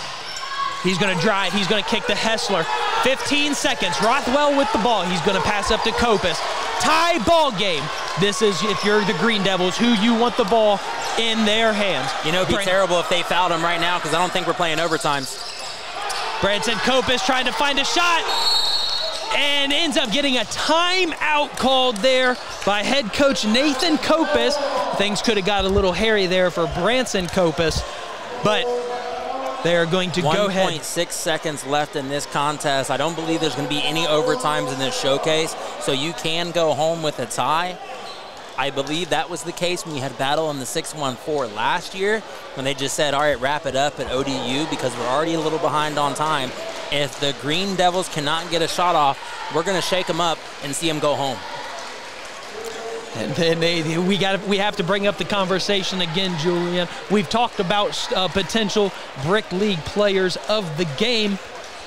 S2: He's going to drive. He's going to kick to Hessler. 15 seconds. Rothwell with the ball. He's going to pass up to Kopis. Tie ball game. This is, if you're the Green Devils, who you want the ball in their hands.
S3: You know, it'd be terrible if they fouled him right now because I don't think we're playing overtimes.
S2: Branson Kopis trying to find a shot and ends up getting a timeout called there by head coach Nathan Kopis. Things could have got a little hairy there for Branson Kopis, but they are going to go ahead.
S3: 1.6 seconds left in this contest. I don't believe there's going to be any overtimes in this showcase, so you can go home with a tie. I believe that was the case when you had battle in the 6-1-4 last year when they just said, all right, wrap it up at ODU because we're already a little behind on time. If the Green Devils cannot get a shot off, we're going to shake them up and see them go home.
S2: And then we have to bring up the conversation again, Julian. We've talked about potential Brick League players of the game.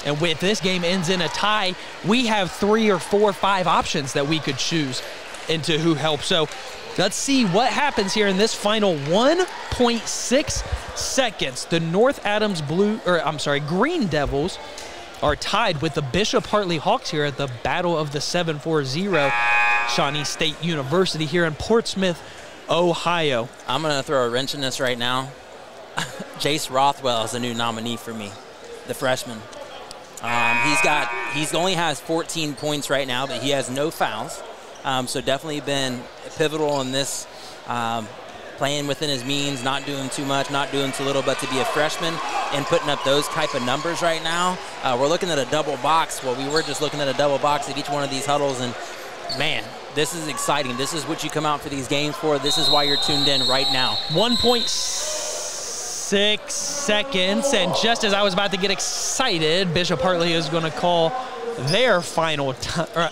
S2: And if this game ends in a tie, we have 3 or 4 or 5 options that we could choose into who helps. So let's see what happens here in this final 1.6 seconds. The North Adams Green Devils are tied with the Bishop Hartley Hawks here at the Battle of the 740 Shawnee State University here in Portsmouth, Ohio.
S3: I'm going to throw a wrench in this right now. Jace Rothwell is a new nominee for me, the freshman. He only has 14 points right now, but he has no fouls. So definitely been pivotal in this, playing within his means, not doing too much, not doing too little, but to be a freshman and putting up those type of numbers right now. We're looking at a double box. Well, we were just looking at a double box at each one of these huddles, and man, this is exciting. This is what you come out for these games for. This is why you're tuned in right now.
S2: 1.6 seconds, and just as I was about to get excited, Bishop Hartley is going to call their final timeout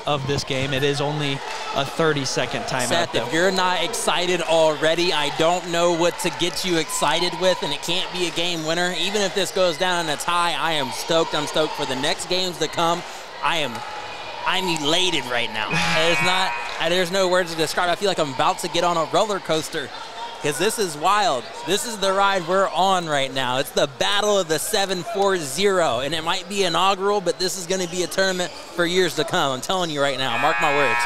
S2: of this game. It is only a 30-second timeout.
S3: Seth, if you're not excited already, I don't know what to get you excited with, and it can't be a game winner. Even if this goes down in a tie, I am stoked. I'm stoked for the next games to come. I'm elated right now. There's no words to describe. I feel like I'm about to get on a roller coaster because this is wild. This is the ride we're on right now. It's the Battle of the 740, and it might be inaugural, but this is going to be a tournament for years to come. I'm telling you right now. Mark my words.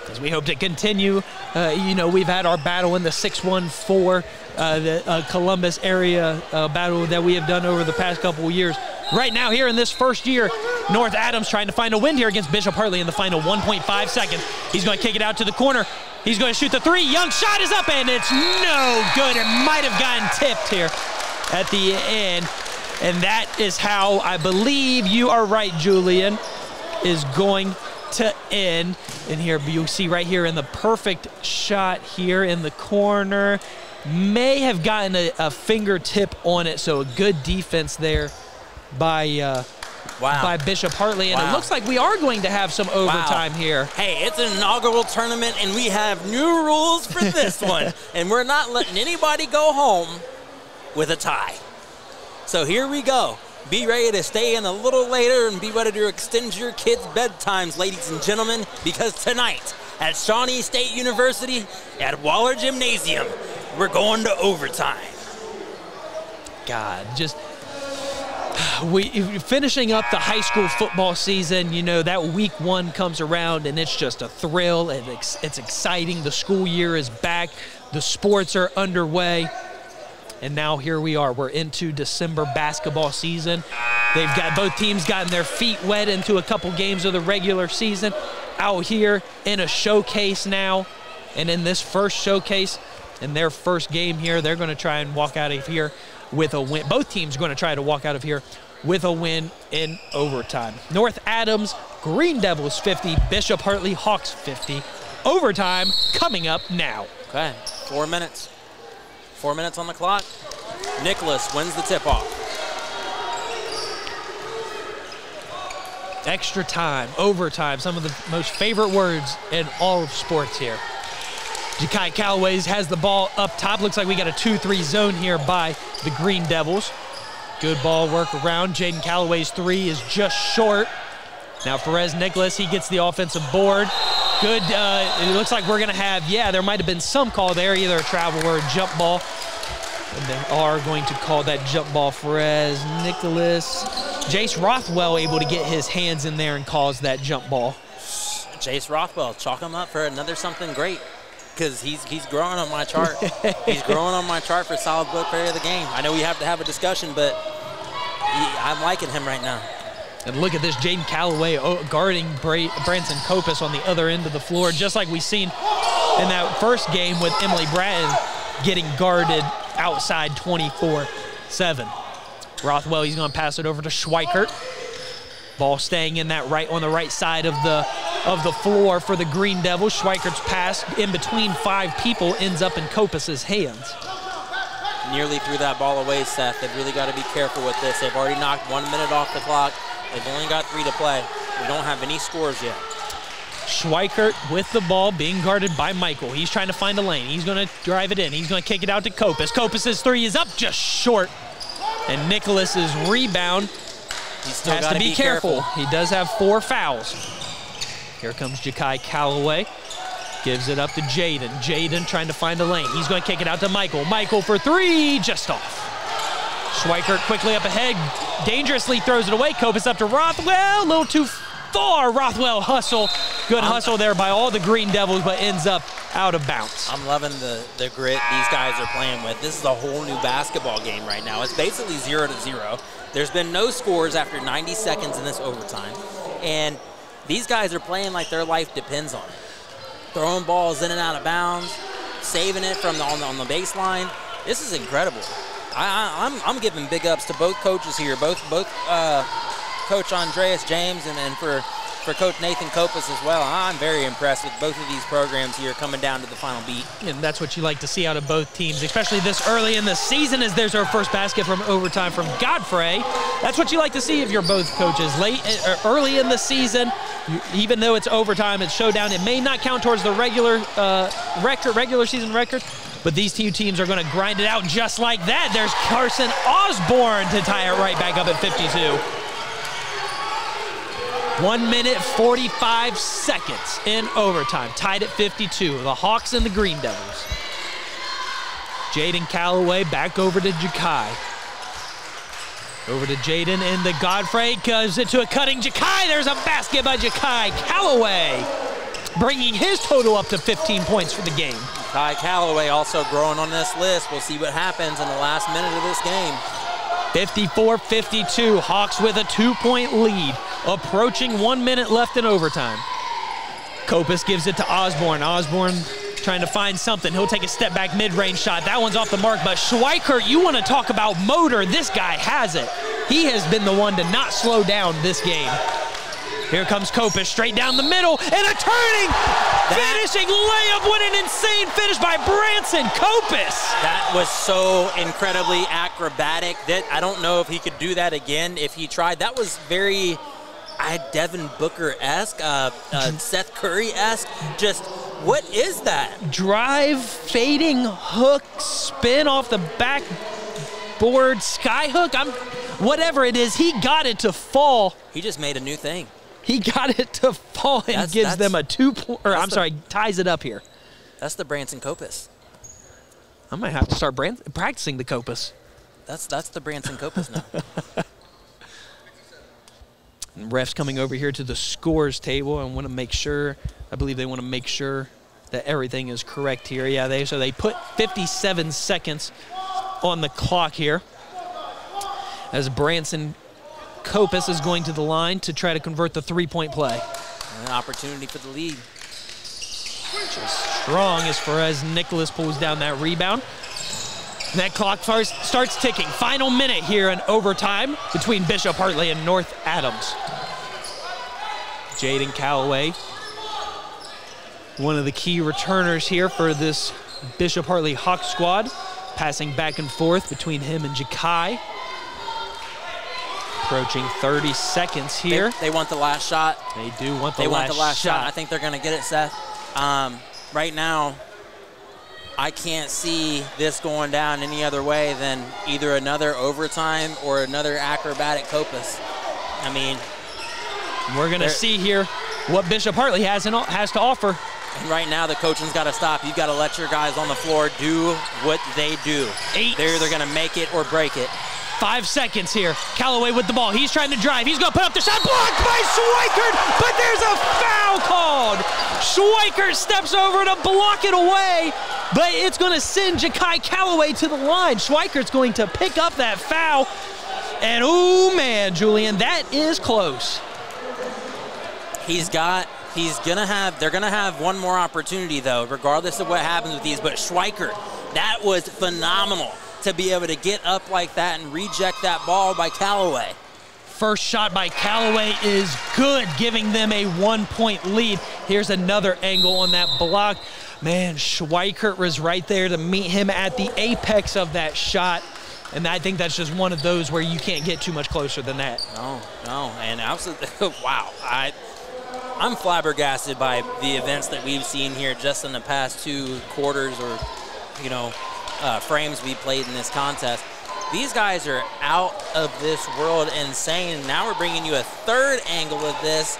S2: As we hope to continue, we've had our battle in the 614, the Columbus area battle that we have done over the past couple of years. Right now, here in this first year, North Adams trying to find a win here against Bishop Hartley in the final 1.5 seconds. He's going to kick it out to the corner. He's going to shoot the three. Young shot is up, and it's no good. It might have gotten tipped here at the end. And that is how I believe you are right, Julian, is going to end. And here you see right here in the perfect shot here in the corner. May have gotten a fingertip on it, so a good defense there by Bishop Hartley. And it looks like we are going to have some overtime here.
S3: Hey, it's an inaugural tournament, and we have new rules for this one. And we're not letting anybody go home with a tie. So here we go. Be ready to stay in a little later and be ready to extend your kids' bedtimes, ladies and gentlemen, because tonight at Shawnee State University at Waller Gymnasium, we're going to overtime.
S2: God, just finishing up the high school football season, that week 1 comes around and it's just a thrill and it's exciting. The school year is back. The sports are underway. And now here we are. We're into December basketball season. Both teams gotten their feet wet into a couple games of the regular season. Out here in a showcase now. And in this first showcase, in their first game here, they're going to try and walk out of here with a win. Both teams are going to try to walk out of here with a win in overtime. North Adams, Green Devils 50, Bishop Hartley Hawks 50. Overtime coming up now.
S3: Okay, 4 minutes. 4 minutes on the clock. Nicholas wins the tip-off.
S2: Extra time, overtime, some of the most favorite words in all of sports here. Ja'Kai Calloway has the ball up top. Looks like we got a 2-3 zone here by the Green Devils. Good ball work around. Jaden Callaway's three is just short. Now Perez Nicholas, he gets the offensive board. Good, it looks like we're gonna have, there might have been some call there, either a travel or a jump ball. And they are going to call that jump ball. Perez Nicholas. Jace Rothwell able to get his hands in there and cause that jump ball.
S3: Jace Rothwell, chalk him up for another something great, because he's growing on my chart. He's growing on my chart for solid player of the game. I know we have to have a discussion, but I'm liking him right now.
S2: And look at this, Jaden Callaway guarding Branson Copus on the other end of the floor, just like we've seen in that first game with Emily Bratton getting guarded outside 24/7. Rothwell, he's going to pass it over to Schweikert. Ball staying in that on the right side of the floor for the Green Devils. Schweikert's pass in between 5 people ends up in Copus's hands.
S3: Nearly threw that ball away, Seth. They've really got to be careful with this. They've already knocked 1 minute off the clock. They've only got 3 to play. We don't have any scores yet.
S2: Schweikert with the ball being guarded by Michael. He's trying to find a lane. He's going to drive it in. He's going to kick it out to Copus. Copus's three is up just short. And Nicholas's rebound has to be careful. He does have 4 fouls. Here comes Jakai Callaway. Gives it up to Jaden. Jaden trying to find a lane. He's going to kick it out to Michael. Michael for 3, just off. Schweikert quickly up ahead, dangerously throws it away. Copus up to Rothwell, a little too far. Rothwell hustle. Good hustle there by all the Green Devils, but ends up out of bounds.
S3: I'm loving the grit these guys are playing with. This is a whole new basketball game right now. It's basically 0-0. There's been no scores after 90 seconds in this overtime. And these guys are playing like their life depends on it. Throwing balls in and out of bounds, saving it from on the baseline. This is incredible. I'm giving big ups to both coaches here, both Coach Andreas James and for Coach Nathan Copus as well. I'm very impressed with both of these programs here coming down to the final beat.
S2: And that's what you like to see out of both teams, especially this early in the season, as there's our first basket from overtime from Godfrey. That's what you like to see if you're both coaches. Early in the season, even though it's overtime, it's showdown, it may not count towards the regular season record, but these two teams are going to grind it out just like that. There's Carson Osborne to tie it right back up at 52. 1 minute, 45 seconds in overtime, tied at 52. The Hawks and the Green Devils. Jaden Callaway back over to Jakai. Over to Jaden and the Godfrey gives it to a cutting Jakai. There's a basket by Jakai Callaway, bringing his total up to 15 points for the game.
S3: Jakai Callaway also growing on this list. We'll see what happens in the last minute of this game.
S2: 54-52, Hawks with a 2-point lead, approaching 1 minute left in overtime. Copus gives it to Osborne. Osborne trying to find something. He'll take a step back mid-range shot. That one's off the mark, but Schweikert, you want to talk about motor. This guy has it. He has been the one to not slow down this game. Here comes Copus, straight down the middle, and a turning, finishing layup. What an insane finish by Branson Copus.
S3: That was so incredibly acrobatic that I don't know if he could do that again if he tried. That was very Devin Booker-esque, Seth Curry-esque. Just, what is that?
S2: Drive, fading, hook, spin off the backboard, sky hook. Whatever it is, he got it to fall.
S3: He just made a new thing.
S2: He got it to fall and gives them a 2-point, or I'm sorry, ties it up here.
S3: That's the Branson Copus.
S2: I might have to start practicing the Copus.
S3: That's the Branson Copus now.
S2: And refs coming over here to the scores table and want to make sure, I believe they want to make sure that everything is correct here. Yeah, so they put 57 seconds on the clock here as Branson Copus is going to the line to try to convert the 3-point play.
S3: An opportunity for the lead.
S2: Just strong as far as Nicholas pulls down that rebound. And that clock starts ticking. Final minute here in overtime between Bishop Hartley and North Adams. Jaden Callaway, one of the key returners here for this Bishop Hartley Hawk squad, passing back and forth between him and Jakai. Approaching 30 seconds here.
S3: They want the last shot.
S2: They do want the last shot.
S3: I think they're going to get it, Seth. Right now, I can't see this going down any other way than either another overtime or another acrobatic Copas. I mean,
S2: we're going to see here what Bishop Hartley has to offer.
S3: And right now, the coaching's got to stop. You've got to let your guys on the floor do what they do. They're either going to make it or break it.
S2: 5 seconds here. Callaway with the ball. He's trying to drive. He's going to put up the shot. Blocked by Schweikert, but there's a foul called. Schweikert steps over to block it away, but it's going to send Jakai Callaway to the line. Schweikert's going to pick up that foul. And, oh, man, Julian, that is close.
S3: They're gonna have one more opportunity though, regardless of what happens with these. But Schweikert, that was phenomenal to be able to get up like that and reject that ball by Callaway.
S2: First shot by Callaway is good, giving them a 1-point lead. Here's another angle on that block. Man, Schweikert was right there to meet him at the apex of that shot. And I think that's just one of those where you can't get too much closer than that.
S3: No, and absolutely, wow. I'm flabbergasted by the events that we've seen here just in the past 2 quarters or, frames we played in this contest. These guys are out of this world insane. Now we're bringing you a third angle of this,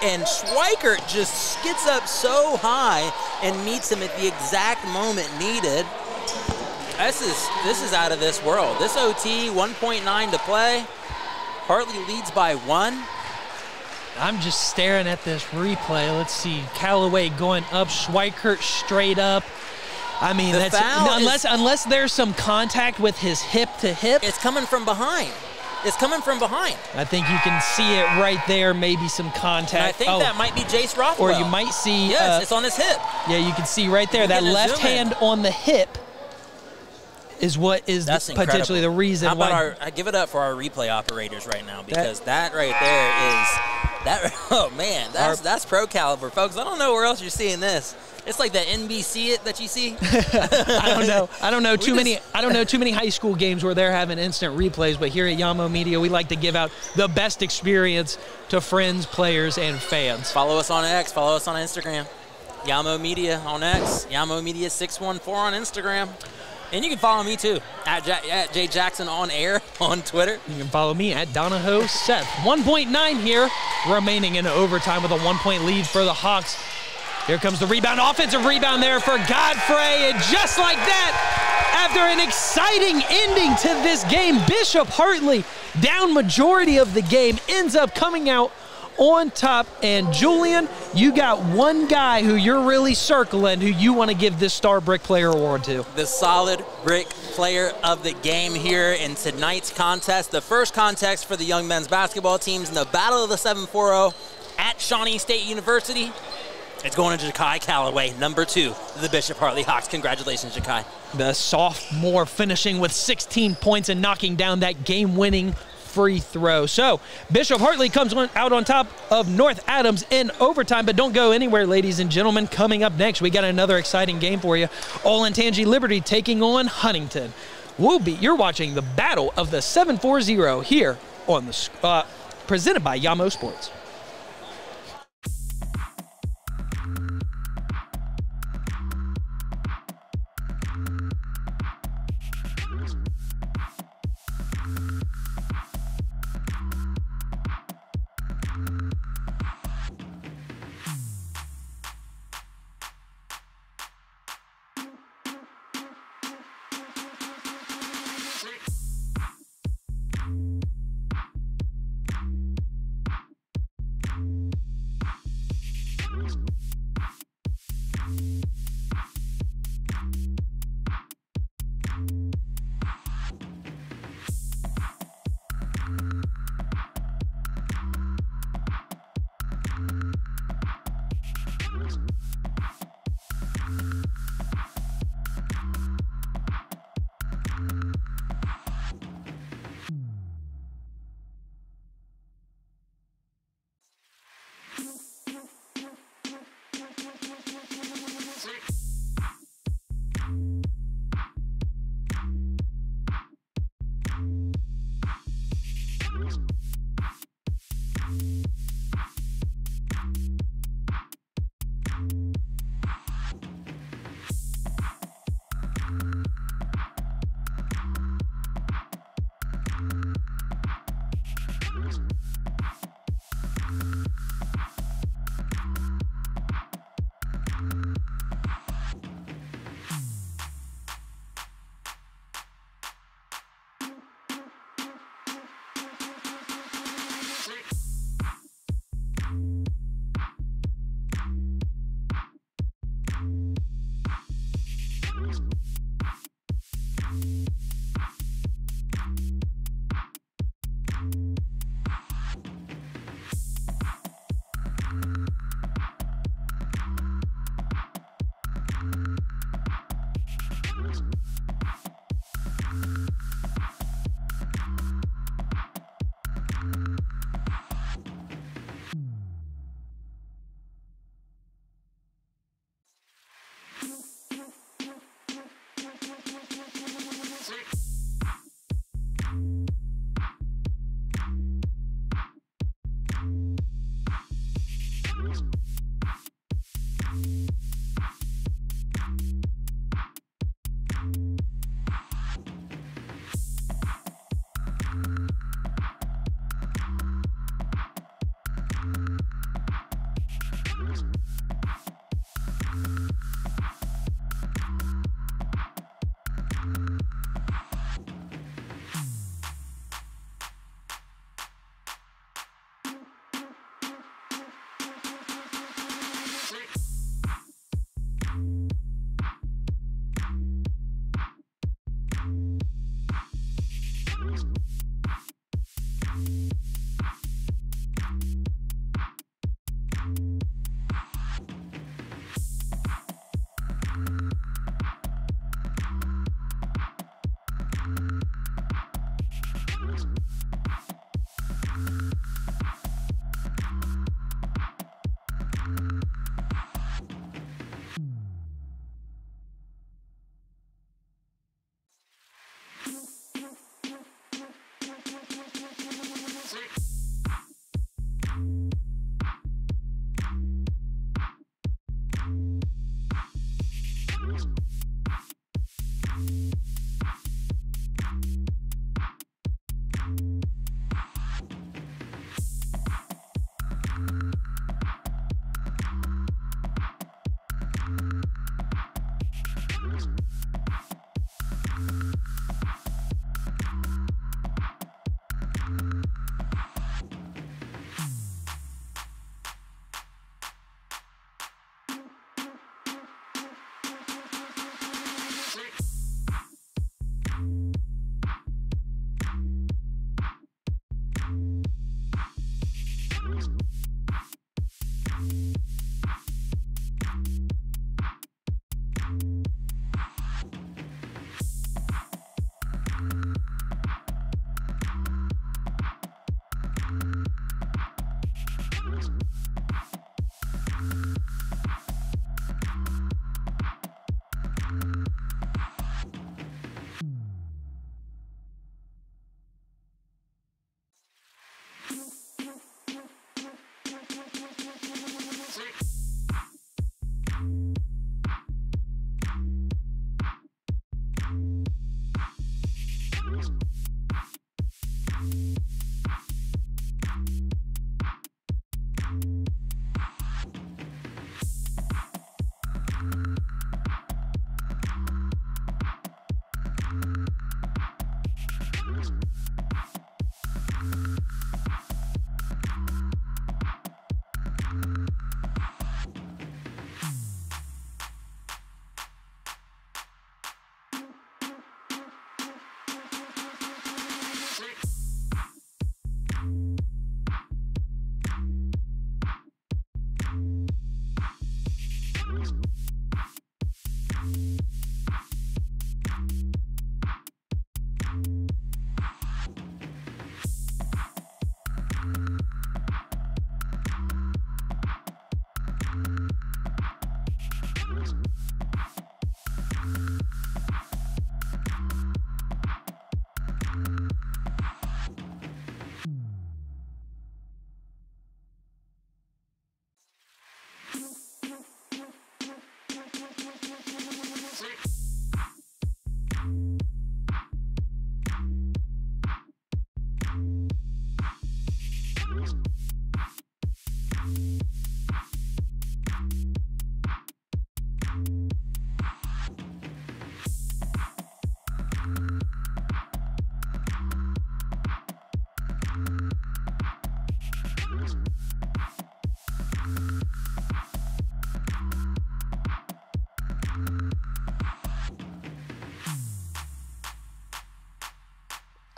S3: and Schweikert just gets up so high and meets him at the exact moment needed. This is out of this world. This OT, 1.9 to play. Hartley leads by 1.
S2: I'm just staring at this replay. Let's see, Callaway going up, Schweikert straight up. I mean, unless there's some contact with his hip to hip.
S3: It's coming from behind. It's coming from behind.
S2: I think you can see it right there, maybe some contact.
S3: And I think that might be Jace Rothwell.
S2: Or you might see.
S3: Yes, it's on his hip.
S2: Yeah, you can see right there. That left hand on the hip is what is potentially the reason
S3: How
S2: why.
S3: about I give it up for our replay operators right now, because that right there is, oh man, that's pro caliber, folks. I don't know where else you're seeing this. It's like the NBC that you see.
S2: I don't know too many high school games where they're having instant replays, but here at Yamo Media, we like to give out the best experience to friends, players, and fans.
S3: Follow us on X, follow us on Instagram. Yamo Media on X, Yamo Media 614 on Instagram. And you can follow me too, at Jay Jackson on air on Twitter.
S2: You can follow me at Donahoe Seth. 1.9 here, remaining in overtime with a 1-point lead for the Hawks. Here comes the rebound, offensive rebound there for Godfrey, and just like that, after an exciting ending to this game, Bishop Hartley, down majority of the game, ends up coming out on top. And Julian, you got one guy who you're really circling who you want to give this Star Brick Player Award to.
S3: The solid brick player of the game here in tonight's contest. The first contest for the young men's basketball teams in the Battle of the 740 at Shawnee State University. It's going to Jakai Callaway, number 2, the Bishop Hartley Hawks. Congratulations, Jakai.
S2: The sophomore finishing with 16 points and knocking down that game-winning free throw. So Bishop Hartley comes out on top of North Adams in overtime, but don't go anywhere, ladies and gentlemen. Coming up next, we got another exciting game for you. Olentangy Liberty taking on Huntington. You're watching the Battle of the 740 here on the presented by Yamo Sports.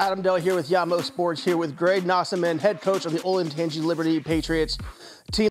S16: Adam Dell here with Yamo Sports, here with Greg Nossaman, head coach of the Olentangy Liberty Patriots. Team